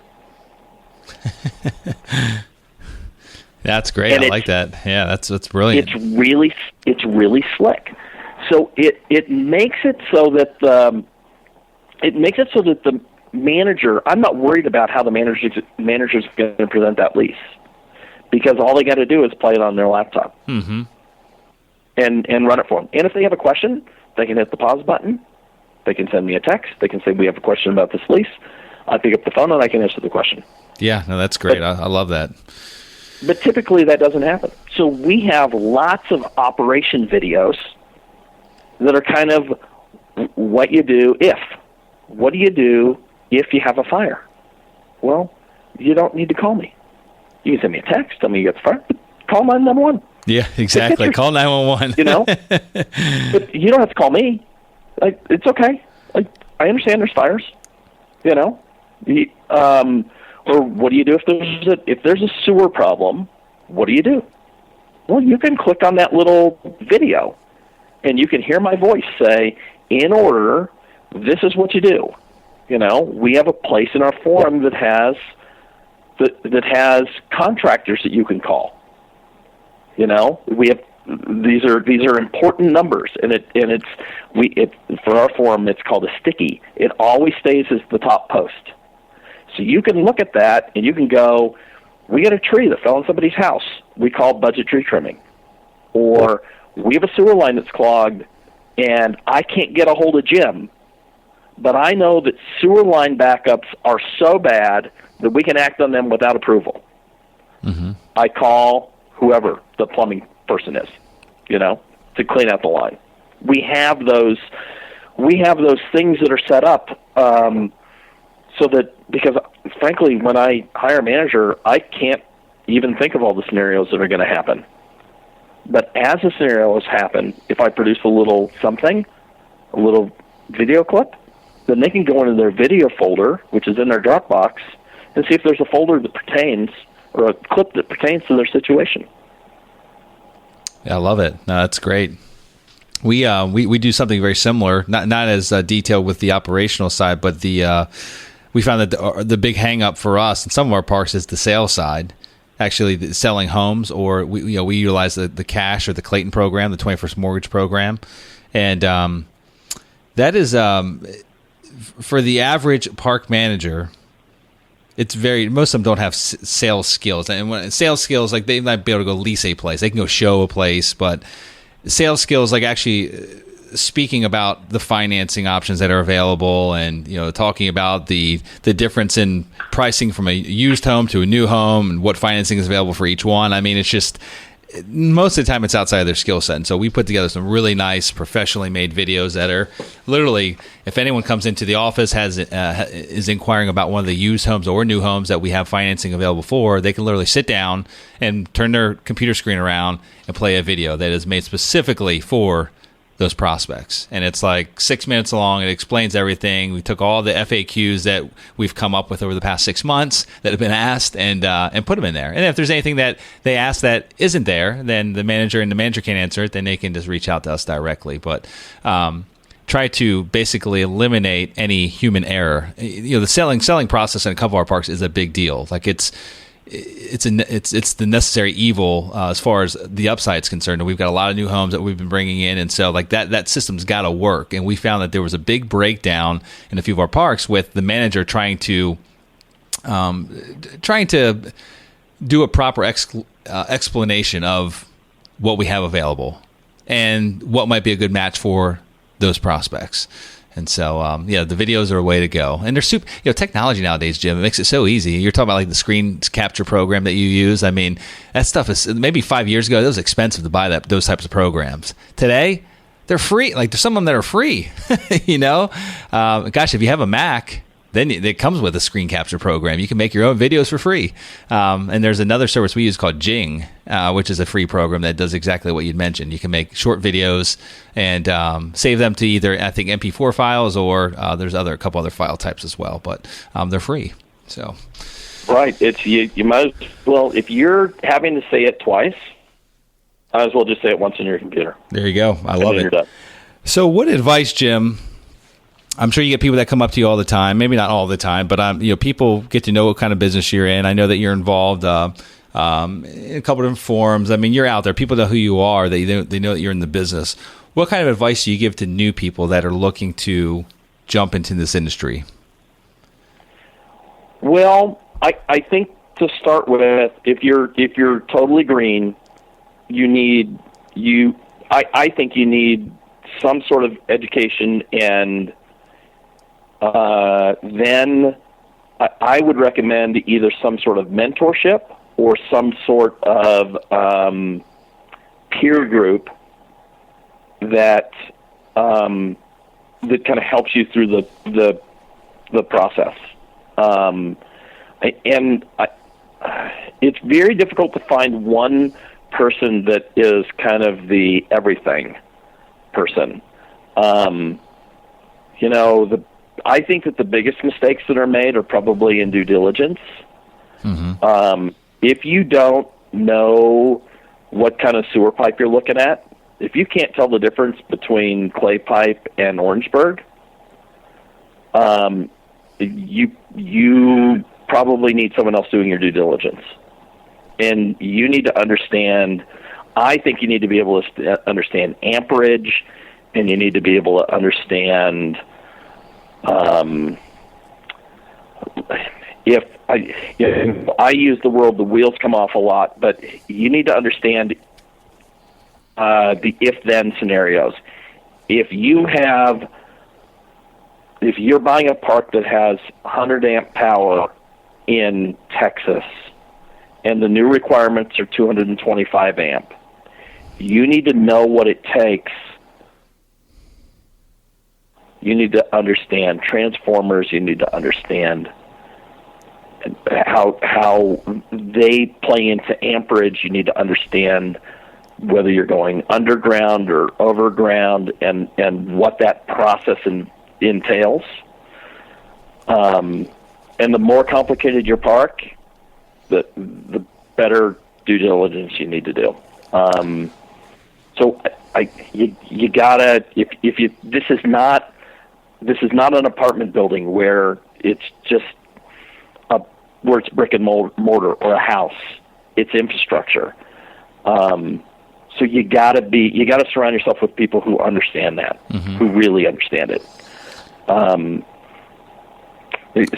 That's great. I like that. Yeah, that's brilliant. It's really slick. So it makes it so that the manager, I'm not worried about how the manager's going to present that lease, because all they got to do is play it on their laptop. Mm-hmm. and run it for them. And if they have a question, they can hit the pause button. They can send me a text. They can say, we have a question about this lease. I pick up the phone and I can answer the question. Yeah, no, that's great. I love that. But typically that doesn't happen. So we have lots of operation videos that are kind of what you do if. What do you do if you have a fire? Well, you don't need to call me. You can send me a text, tell me you got the fire. Call 911. Yeah, exactly. Call 911. You know? But you don't have to call me. Like, it's okay. Like, I understand there's fires. You know? Or what do you do if there's a sewer problem? What do you do? Well, you can click on that little video, and you can hear my voice say, in order, this is what you do. You know, we have a place in our forum that has contractors that you can call. You know, we have these are important numbers, and for our forum it's called a sticky. It always stays as the top post. So you can look at that and you can go, we got a tree that fell on somebody's house. We call budget tree trimming. Or we have a sewer line that's clogged and I can't get a hold of Jim, but I know that sewer line backups are so bad that we can act on them without approval. Mm-hmm. I call whoever the plumbing person is, you know, to clean out the line. We have those things that are set up so that, because frankly, when I hire a manager, I can't even think of all the scenarios that are going to happen. But as the scenarios happen, if I produce a little something, a little video clip, then they can go into their video folder, which is in their Dropbox, and see if there's a folder that pertains or a clip that pertains to their situation. Yeah, I love it. No, that's great. We do something very similar, not as detailed with the operational side, but we found that the big hang up for us in some of our parks is the sales side. Actually, selling homes, or we utilize the cash or the Clayton program, the 21st Mortgage program, and that is for the average park manager. It's most of them don't have sales skills, and when sales skills, like they might be able to go lease a place, they can go show a place, but sales skills, like actually speaking about the financing options that are available, and talking about the difference in pricing from a used home to a new home and what financing is available for each one. I mean, it's just most of the time it's outside of their skill set. And so we put together some really nice professionally made videos that are literally, if anyone comes into the office is inquiring about one of the used homes or new homes that we have financing available for, they can literally sit down and turn their computer screen around and play a video that is made specifically for those prospects. And it's like 6 minutes long. It explains everything. We took all the FAQs that we've come up with over the past 6 months that have been asked and put them in there. And if there's anything that they ask that isn't there, then the manager can't answer it, then they can just reach out to us directly. But try to basically eliminate any human error. The selling process in a couple of our parks is a big deal. Like it's the necessary evil as far as the upside is concerned. And we've got a lot of new homes that we've been bringing in, and so like that system's got to work. And we found that there was a big breakdown in a few of our parks with the manager trying to do a proper explanation of what we have available and what might be a good match for those prospects. And so, the videos are a way to go. And they're super, technology nowadays, Jim, it makes it so easy. You're talking about like the screen capture program that you use. I mean, that stuff is, maybe 5 years ago, it was expensive to buy those types of programs. Today, they're free. Like there's some of them that are free, Gosh, if you have a Mac, then it comes with a screen capture program. You can make your own videos for free. And there's another service we use called Jing, which is a free program that does exactly what you'd mentioned. You can make short videos and save them to either, I think, MP4 files or there's a couple other file types as well. But they're free. So, right. It's you might well, if you're having to say it twice, might as well just say it once on your computer. There you go. I love it. So, what advice, Jim? I'm sure you get people that come up to you all the time, maybe not all the time, but people get to know what kind of business you're in. I know that you're involved in a couple of different forums. I mean, you're out there. People know who you are. They know that you're in the business. What kind of advice do you give to new people that are looking to jump into this industry? Well, I think to start with, if you're totally green, I think you need some sort of education, and then I would recommend either some sort of mentorship or some sort of peer group that kind of helps you through the process. It's very difficult to find one person that is kind of the everything person. I think that the biggest mistakes that are made are probably in due diligence. Mm-hmm. If you don't know what kind of sewer pipe you're looking at, if you can't tell the difference between clay pipe and Orangeburg, you probably need someone else doing your due diligence. And you need to understand, I think you need to be able to understand amperage, and you need to be able to understand if I use the word the wheels come off a lot, but you need to understand the if-then scenarios. If you're buying a park that has 100 amp power in Texas and the new requirements are 225 amp, you need to know what it takes. You need to understand transformers. You need to understand how they play into amperage. You need to understand whether you're going underground or overground, and what that process entails. And the more complicated your park, the better due diligence you need to do. So you gotta, if you, this is not an apartment building where it's just where it's brick and mortar or a house. It's infrastructure. So you gotta surround yourself with people who understand that, who really understand it.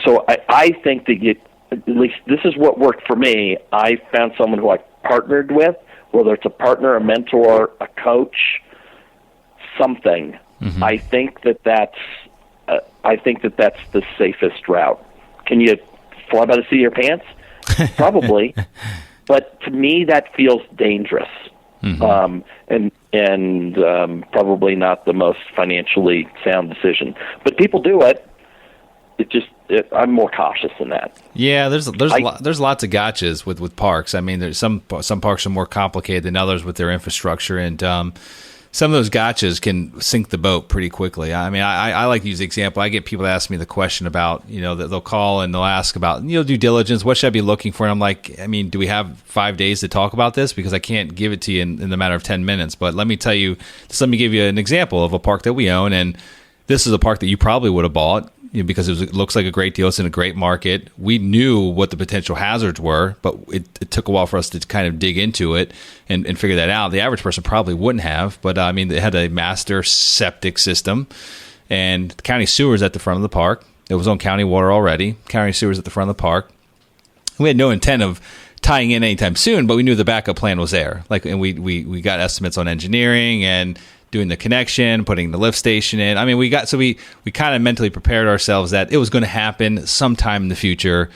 So I think that at least this is what worked for me. I found someone who I partnered with, whether it's a partner, a mentor, a coach, something. I think that's the safest route. Can you fly by the seat of your pants? Probably, but to me that feels dangerous, and probably not the most financially sound decision. But people do it. I'm more cautious than that. Yeah, there's lots of gotchas with parks. I mean, there's some parks are more complicated than others with their infrastructure, and some of those gotchas can sink the boat pretty quickly. I mean, I like to use the example. I get people that ask me the question about, that they'll call and they'll ask about, due diligence. What should I be looking for? And I'm like, I mean, do we have 5 days to talk about this? Because I can't give it to you in the matter of 10 minutes. But let me give you an example of a park that we own. And this is a park that you probably would have bought, because it looks like a great deal. It's in a great market. We knew what the potential hazards were, but it took a while for us to kind of dig into it and figure that out. The average person probably wouldn't have, but I mean, they had a master septic system, and the county sewers at the front of the park. It was on county water already. County sewers at the front of the park. We had no intent of tying in anytime soon, but we knew the backup plan was there. And we got estimates on engineering and doing the connection, putting the lift station in. I mean, we kind of mentally prepared ourselves that it was going to happen sometime in the future.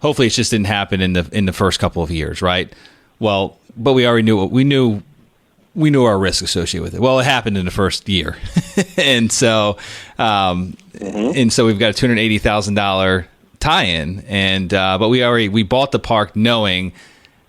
Hopefully, it just didn't happen in the first couple of years, right? Well, but we already knew our risk associated with it. Well, it happened in the first year, and so we've got a $280,000 tie-in, and but we bought the park knowing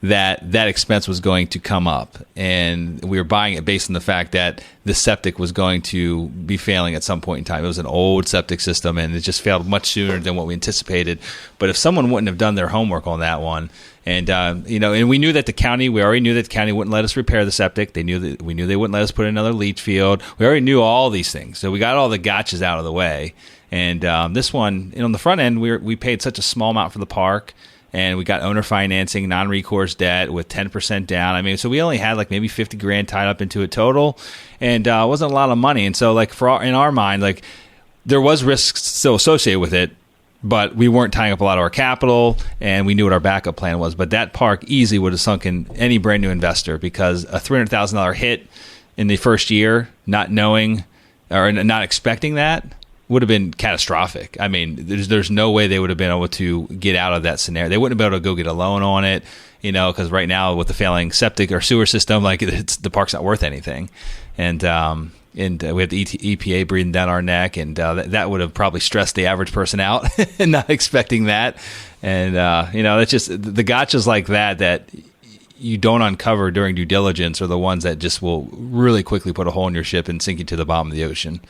that expense was going to come up, and we were buying it based on the fact that the septic was going to be failing at some point in time. It was an old septic system, and it just failed much sooner than what we anticipated. But if someone wouldn't have done their homework on that one, and and we knew that we already knew that the county wouldn't let us repair the septic. We knew they wouldn't let us put in another leach field. We already knew all these things, so we got all the gotchas out of the way. And this one, on the front end, we paid such a small amount for the park. And we got owner financing, non-recourse debt with 10% down. I mean, so we only had like maybe $50,000 tied up into it total, and it wasn't a lot of money. And so, like in our mind, like there was risk still associated with it, but we weren't tying up a lot of our capital, and we knew what our backup plan was. But that park easily would have sunk in any brand new investor, because a $300,000 hit in the first year, not knowing or not expecting that, would have been catastrophic. I mean, there's no way they would have been able to get out of that scenario. They wouldn't have been able to go get a loan on it, because right now with the failing septic or sewer system, like the park's not worth anything. And we have the EPA breathing down our neck, and that would have probably stressed the average person out, not expecting that. And it's just the gotchas like that you don't uncover during due diligence are the ones that just will really quickly put a hole in your ship and sink you to the bottom of the ocean.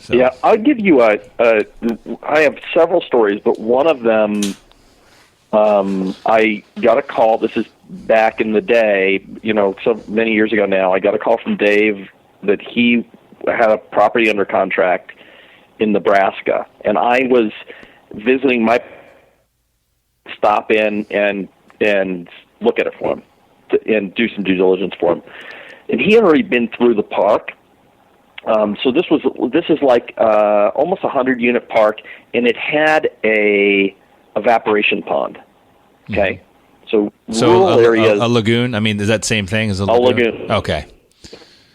So. Yeah, I'll give you I have several stories, but one of them, I got a call. This is back in the day, so many years ago now. I got a call from Dave that he had a property under contract in Nebraska, and I was visiting my stop in and look at it for him and do some due diligence for him. And he had already been through the park. So this is like almost 100-unit park, and it had a evaporation pond. Okay, so rural areas. A lagoon. I mean, is that same thing as a lagoon? Okay,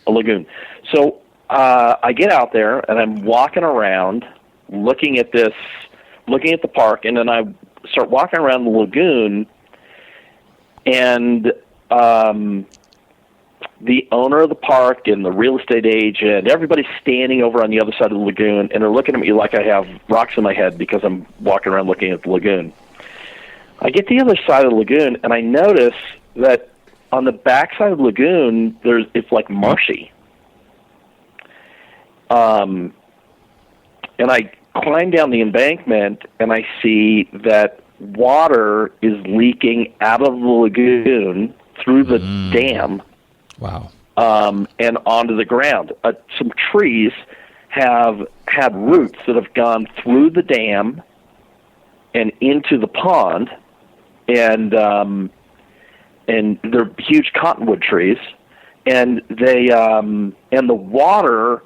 a lagoon. So I get out there and I'm walking around, looking at the park, and then I start walking around the lagoon, and the owner of the park and the real estate agent, everybody's standing over on the other side of the lagoon, and they're looking at me like I have rocks in my head because I'm walking around looking at the lagoon. I get to the other side of the lagoon, and I notice that on the back side of the lagoon, it's like marshy. And climb down the embankment, and I see that water is leaking out of the lagoon through the dam. Wow. And onto the ground. Some trees have had roots that have gone through the dam and into the pond, and they're huge cottonwood trees, and and the water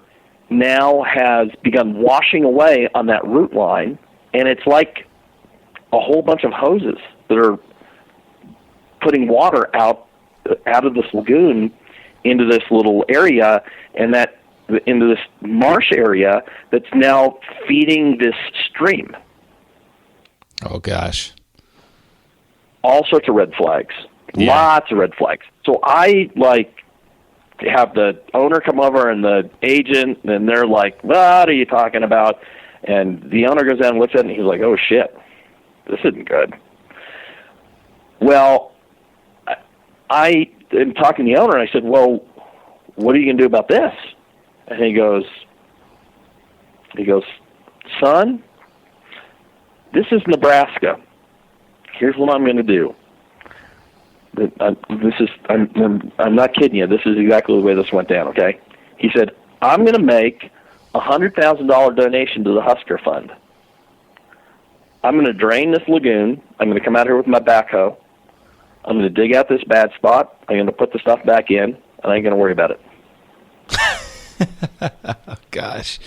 now has begun washing away on that root line, and it's like a whole bunch of hoses that are putting water out of this lagoon into this little area, and that into this marsh area that's now feeding this stream. Oh gosh. All sorts of red flags. Yeah. Lots of red flags. So I have the owner come over and the agent, and they're like, "What are you talking about?" And the owner goes down and looks at it, and he's like, "Oh shit, this isn't good." Well, I am talking to the owner, and I said, "Well, what are you going to do about this?" And he goes, "Son, this is Nebraska. Here's what I'm going to do. I'm not kidding you. This is exactly the way this went down, okay?" He said, "I'm going to make a $100,000 donation to the Husker Fund. I'm going to drain this lagoon. I'm going to come out here with my backhoe. I'm going to dig out this bad spot. I'm going to put the stuff back in, and I ain't going to worry about it." Oh, gosh.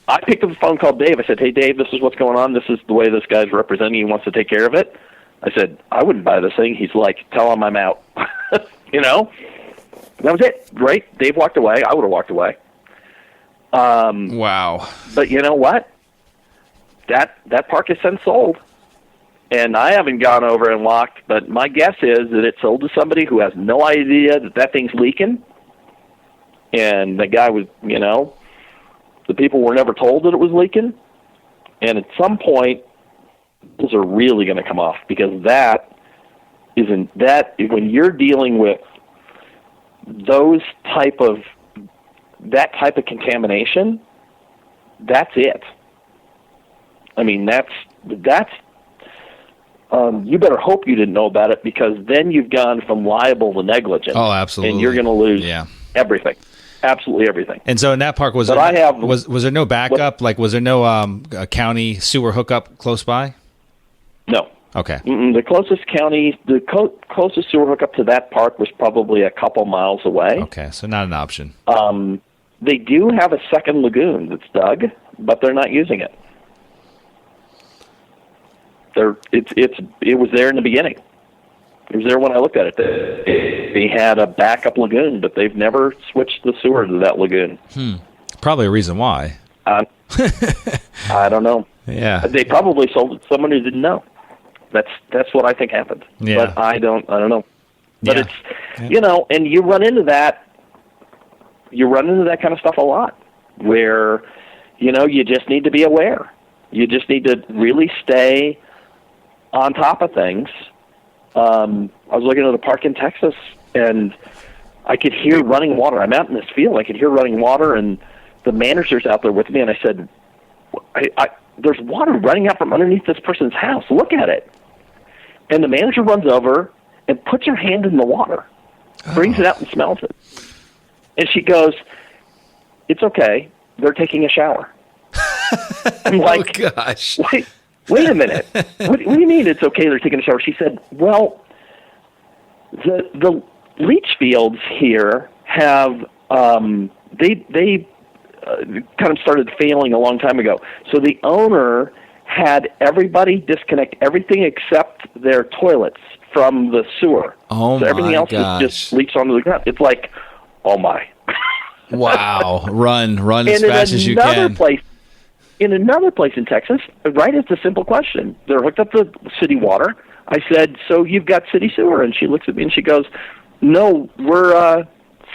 I picked up the phone, called Dave. I said, "Hey, Dave, this is what's going on. This is the way this guy's representing. He wants to take care of it." I said, "I wouldn't buy this thing." He's like, "Tell him I'm out." You know? And that was it. Right? Dave walked away. I would have walked away. Wow. But you know what? That park is since sold. And I haven't gone over and looked, but my guess is that it's sold to somebody who has no idea that thing's leaking. And the guy was, the people were never told that it was leaking. And at some point, those are really going to come off, because when you're dealing with that type of contamination, that's it. I mean, that's you better hope you didn't know about it, because then you've gone from liable to negligent. Oh, absolutely. And you're going to lose everything. Absolutely everything. And so in that park, was there no backup? Was there no county sewer hookup close by? No. Okay. The closest closest sewer hookup to that park was probably a couple miles away. Okay, so not an option. They do have a second lagoon that's dug, but they're not using it. It was there in the beginning. It was there when I looked at it. They had a backup lagoon, but they've never switched the sewer to that lagoon. Probably a reason why. I don't know. Yeah. They probably sold it to someone who didn't know. That's what I think happened. Yeah. But I don't know. But Yeah. it's and you run into that kind of stuff a lot, where you just need to be aware. You just need to really stay on top of things. I was looking at a park in Texas, and I could hear running water. I'm out in this field. I could hear running water, and the manager's out there with me, and I said, "There's water running out from underneath this person's house. Look at it." And the manager runs over and puts her hand in the water, brings it out and smells it. And she goes, "It's okay. They're taking a shower." I'm like, oh, gosh. Wait a minute. What do you mean it's okay they're taking a shower? She said, "Well, the leach fields here have they kind of started failing a long time ago. So the owner had everybody disconnect everything except their toilets from the sewer. Oh, so everything else just leaks onto the ground." It's like, oh my. Wow. Run as fast as you can. In another place in Texas, right, it's a simple question. They're hooked up to city water. I said, "So you've got city sewer?" And she looks at me and she goes, "No, we're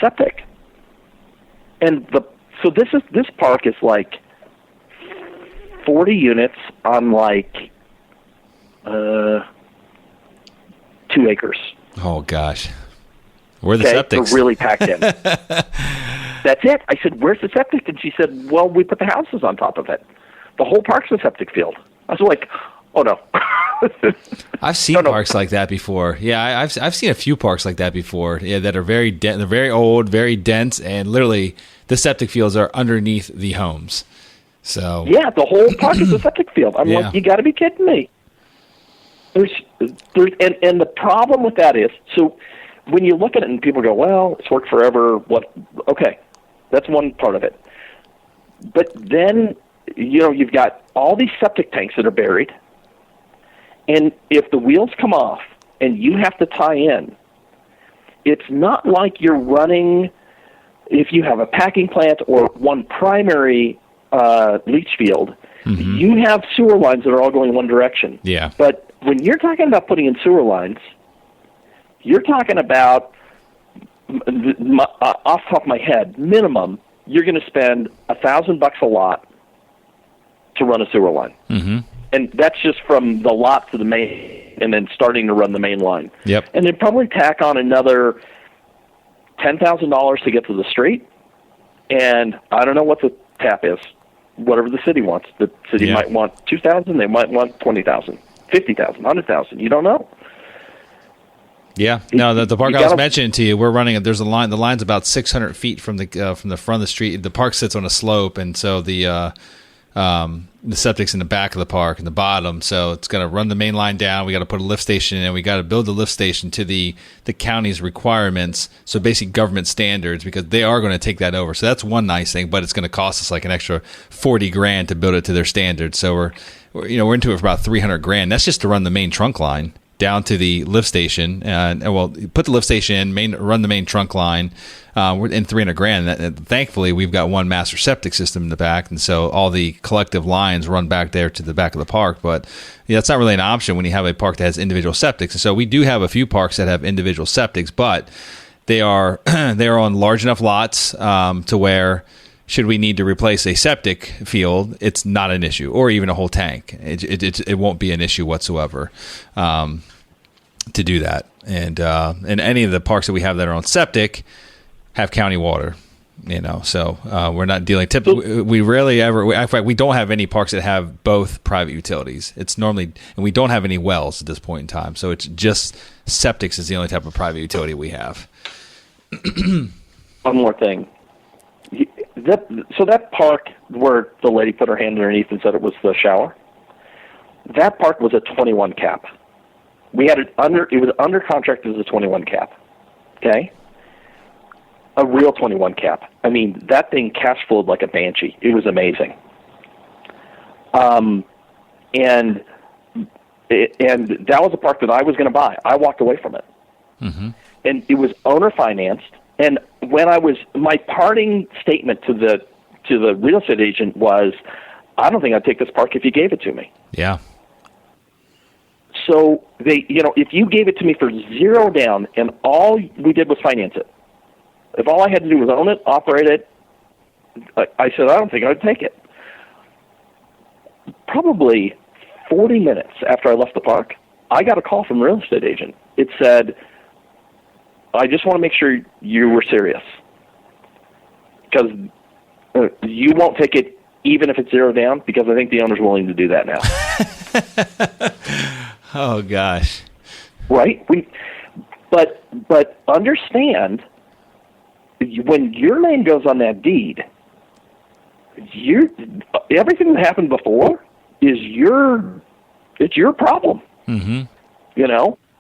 septic." And so this park is like 40 units on 2 acres. Oh gosh. Where the septics? They're really packed in. That's it. I said, where's the septic? And she said, well, we put the houses on top of it. The whole park's a septic field. I was like, oh, no. I've seen parks like that before. Yeah, I've seen a few parks like that before. Yeah, that are very they're very old, very dense, and literally the septic fields are underneath the homes. So yeah, the whole park is a septic field. I'm like, you got to be kidding me. And the problem with that is, so when you look at it and people go, well, it's worked forever. What? Okay, that's one part of it. But then, you've got all these septic tanks that are buried. And if the wheels come off and you have to tie in, it's not like you're running, if you have a packing plant or one primary leach field, you have sewer lines that are all going one direction. Yeah. But when you're talking about putting in sewer lines, you're talking about, off the top of my head, minimum, you're going to spend $1,000 a lot to run a sewer line. Mm-hmm. And that's just from the lot to the main, and then starting to run the main line. Yep. And then probably tack on another $10,000 to get to the street. And I don't know what the tap is, whatever the city wants. The city might want $2,000, they might want $20,000, $50,000, $100,000. You don't know. Yeah. No, the park I was mentioning to you, we're running. There's a line. The line's about 600 feet from the front of the street. The park sits on a slope, and so the septic's in the back of the park in the bottom, so it's got to run the main line down. We got to put a lift station in. We got to build the lift station to the county's requirements, so basic government standards, because they are going to take that over. So that's one nice thing, but it's going to cost us like an extra $40,000 to build it to their standards. So we're into it for about $300,000. That's just to run the main trunk line down to the lift station, and put the lift station in, run the main trunk line. We're in $300,000. And thankfully, we've got one master septic system in the back, and so all the collective lines run back there to the back of the park. But it's not really an option when you have a park that has individual septics. And so we do have a few parks that have individual septics, but they are on large enough lots to where, should we need to replace a septic field, it's not an issue, or even a whole tank. It won't be an issue whatsoever to do that. And any of the parks that we have that are on septic have county water, so we're not dealing. We rarely ever. In fact, we don't have any parks that have both private utilities. It's normally, and we don't have any wells at this point in time. So it's just septics is the only type of private utility we have. One more thing. That park where the lady put her hand underneath and said it was the shower, that park was a 21 cap. We had it was under contract as a 21 cap. Okay? A real 21 cap. I mean, that thing cash flowed like a banshee. It was amazing. And that was a park that I was going to buy. I walked away from it. Mm-hmm. And it was owner financed. And when my parting statement to the real estate agent was, I don't think I'd take this park if you gave it to me. Yeah. So if you gave it to me for zero down and all we did was finance it, if all I had to do was own it, operate it, I said, I don't think I'd take it. Probably 40 minutes after I left the park, I got a call from a real estate agent. It said, I just want to make sure you were serious, because you won't take it even if it's zero down, because I think the owner's willing to do that now. Oh, gosh. Right? But understand, when your name goes on that deed, everything that happened before is it's your problem. Mm-hmm.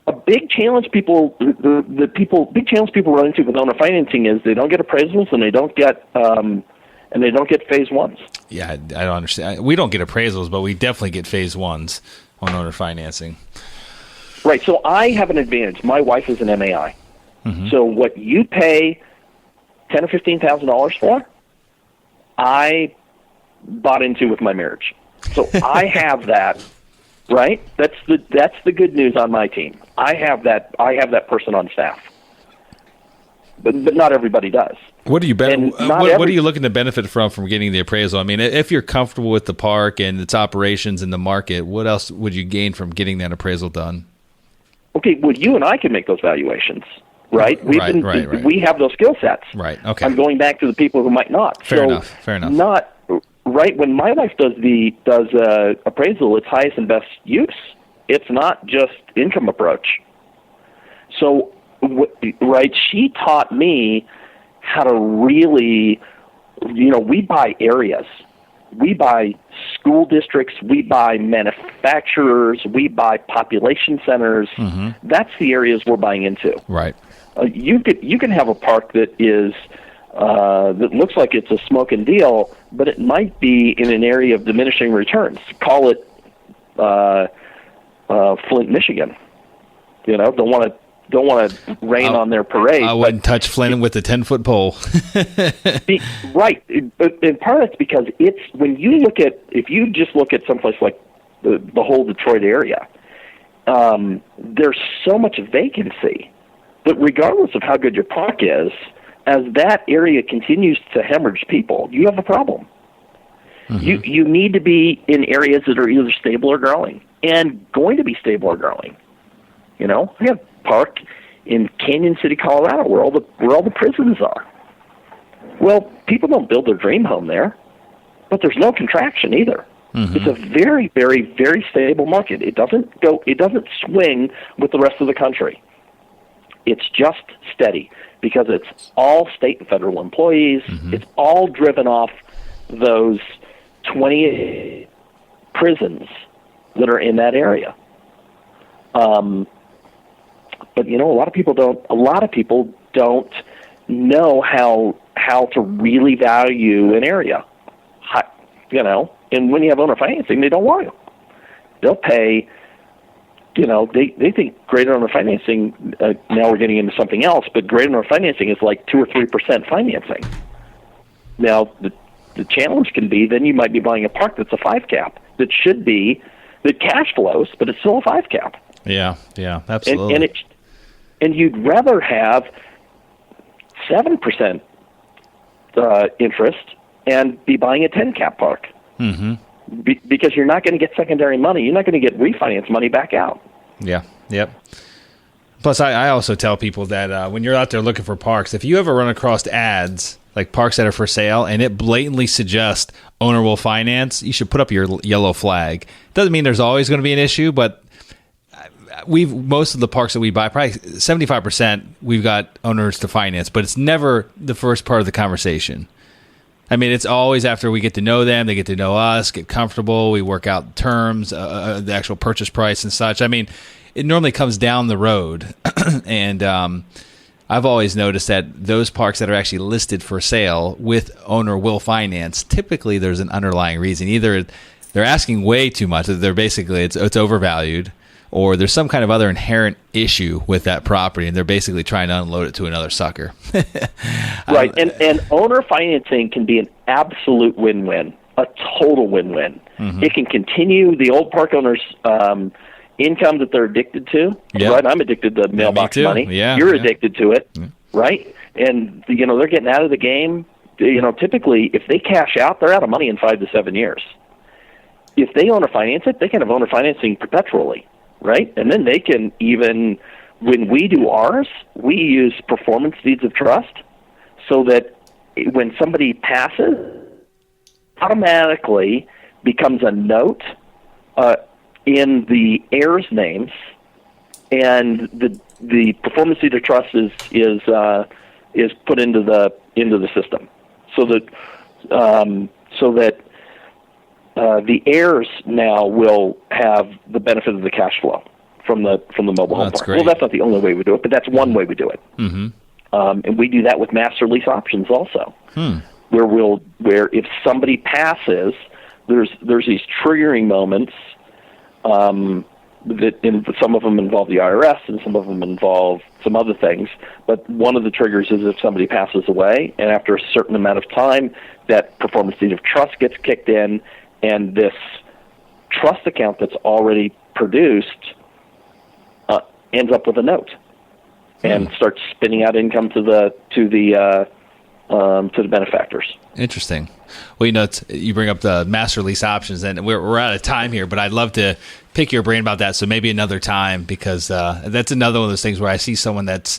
A big challenge people run into with owner financing is they don't get appraisals and they don't get phase ones. Yeah, I don't understand. We don't get appraisals, but we definitely get phase ones on owner financing. Right. So I have an advantage. My wife is an MAI. Mm-hmm. So what you pay $10,000 or $15,000 for, I bought into with my marriage. So I have that. Right? That's the good news on my team. I have that person on staff. But not everybody does. What are you what are you looking to benefit from getting the appraisal? I mean, if you're comfortable with the park and its operations in the market, what else would you gain from getting that appraisal done? Okay, well, you and I can make those valuations. right? We have those skill sets. Right. Okay. I'm going back to the people who might not. Fair enough. Not right when my wife does appraisal, it's highest and best use. It's not just income approach. So, right, she taught me how to really, we buy areas. We buy school districts, we buy manufacturers, we buy population centers. Mm-hmm. That's the areas we're buying into. Right. You can have a park that is that looks like it's a smoke and deal, but it might be in an area of diminishing returns. Call it Flint, Michigan. Don't want to rain on their parade. I wouldn't touch Flint with a 10-foot pole. Right, and part of it's because it's if you just look at someplace like the whole Detroit area, there's so much vacancy that regardless of how good your park is, as that area continues to hemorrhage people, you have a problem. Mm-hmm. You need to be in areas that are either stable or growing, and going to be stable or growing. We have park in Canyon City, Colorado, where all the prisons are. Well, people don't build their dream home there, but there's no contraction either. Mm-hmm. It's a very, very, very stable market. It doesn't swing with the rest of the country. It's just steady because it's all state and federal employees. Mm-hmm. It's all driven off those 20 prisons that are in that area. But a lot of people don't know how to really value an area. And when you have owner financing, they don't want to. They'll pay. They think great owner financing. Now we're getting into something else, but great owner financing is like 2 or 3% financing. Now the challenge can be then you might be buying a park that's a 5 cap that cash flows, but it's still a 5 cap. Yeah, absolutely. And you'd rather have 7% interest and be buying a 10 cap park. Mm-hmm. Because you're not going to get secondary money. You're not going to get refinance money back out. Yeah, yep. Plus, I also tell people that when you're out there looking for parks, if you ever run across ads like parks that are for sale and it blatantly suggests owner will finance, you should put up your yellow flag. Doesn't mean there's always going to be an issue, but most of the parks that we buy, probably 75%, we've got owners to finance, but it's never the first part of the conversation. I mean, it's always after we get to know them, they get to know us, get comfortable, we work out terms, the actual purchase price and such. I mean, it normally comes down the road, and I've always noticed that those parks that are actually listed for sale with owner will finance, typically there's an underlying reason. Either they're asking way too much, they're basically it's overvalued, or there's some kind of other inherent issue with that property, and they're basically trying to unload it to another sucker. Right, and owner financing can be an absolute win-win, a total win-win. Mm-hmm. It can continue the old park owners' income that they're addicted to. Yep. Right, I'm addicted to mailbox money. Yeah, you're addicted to it, right? And they're getting out of the game. Typically, if they cash out, they're out of money in 5 to 7 years. If they owner finance it, they can have owner financing perpetually. Right? And then they can even, when we do ours, we use performance deeds of trust so that when somebody passes, automatically becomes a note in the heirs' names, and the performance deed of trust is put into the system so that the heirs now will have the benefit of the cash flow from the mobile home park. Great. Well, that's not the only way we do it, but that's one way we do it. Mm-hmm. And we do that with master lease options also, where if somebody passes, there's these triggering moments that some of them involve the IRS and some of them involve some other things. But one of the triggers is if somebody passes away, and after a certain amount of time, that performance deed of trust gets kicked in, and this trust account that's already produced ends up with a note and starts spinning out income to the benefactors. Interesting. Well, you bring up the master lease options, and we're out of time here, but I'd love to pick your brain about that. So maybe another time, because that's another one of those things where I see someone that's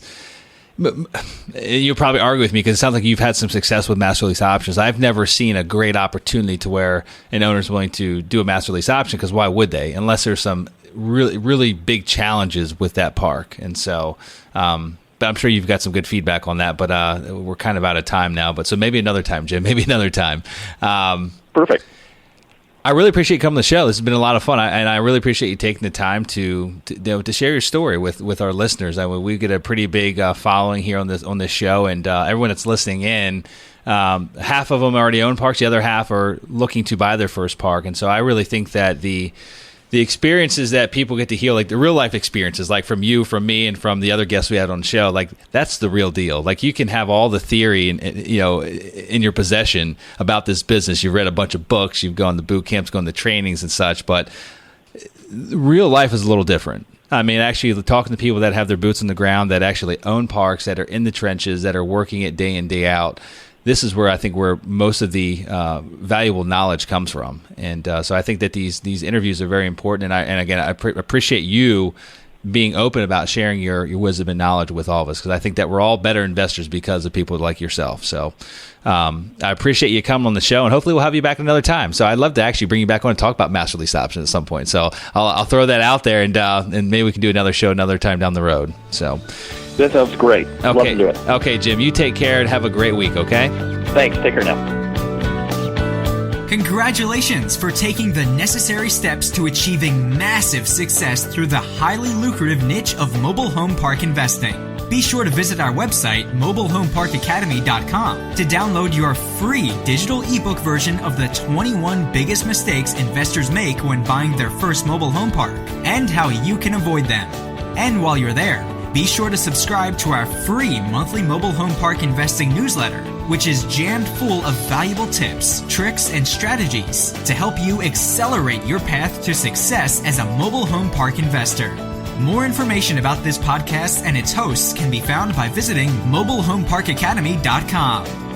You'll probably argue with me because it sounds like you've had some success with master lease options. I've never seen a great opportunity to where an owner's willing to do a master lease option, because why would they? Unless there's some really, really big challenges with that park. And so, but I'm sure you've got some good feedback on that, but we're kind of out of time now. But so maybe another time, Jim, maybe another time. Perfect. I really appreciate you coming to the show. This has been a lot of fun, and I really appreciate you taking the time to share your story with our listeners. I mean, we get a pretty big following here on this show, and everyone that's listening in, half of them already own parks, the other half are looking to buy their first park, and so I really think that the experiences that people get to hear, like the real life experiences, like from you, from me, and from the other guests we had on the show, like that's the real deal. Like you can have all the theory and in your possession about this business. You've read a bunch of books, you've gone to boot camps, gone to trainings and such, but real life is a little different. I mean, actually talking to people that have their boots on the ground, that actually own parks, that are in the trenches, that are working it day in, day out. This is where I think where most of the valuable knowledge comes from, and so I think that these interviews are very important. And again, I appreciate you being open about sharing your wisdom and knowledge with all of us, because I think that we're all better investors because of people like yourself. So I appreciate you coming on the show, and hopefully we'll have you back another time. So I'd love to actually bring you back on and talk about master lease options at some point. So I'll throw that out there, and maybe we can do another show another time down the road. So. That sounds great. Okay. Love to do it. Okay, Jim, you take care and have a great week, okay? Thanks. Take care now. Congratulations for taking the necessary steps to achieving massive success through the highly lucrative niche of mobile home park investing. Be sure to visit our website, mobilehomeparkacademy.com, to download your free digital ebook version of the 21 biggest mistakes investors make when buying their first mobile home park, and how you can avoid them. And while you're there, be sure to subscribe to our free monthly mobile home park investing newsletter, which is jammed full of valuable tips, tricks, and strategies to help you accelerate your path to success as a mobile home park investor. More information about this podcast and its hosts can be found by visiting mobilehomeparkacademy.com.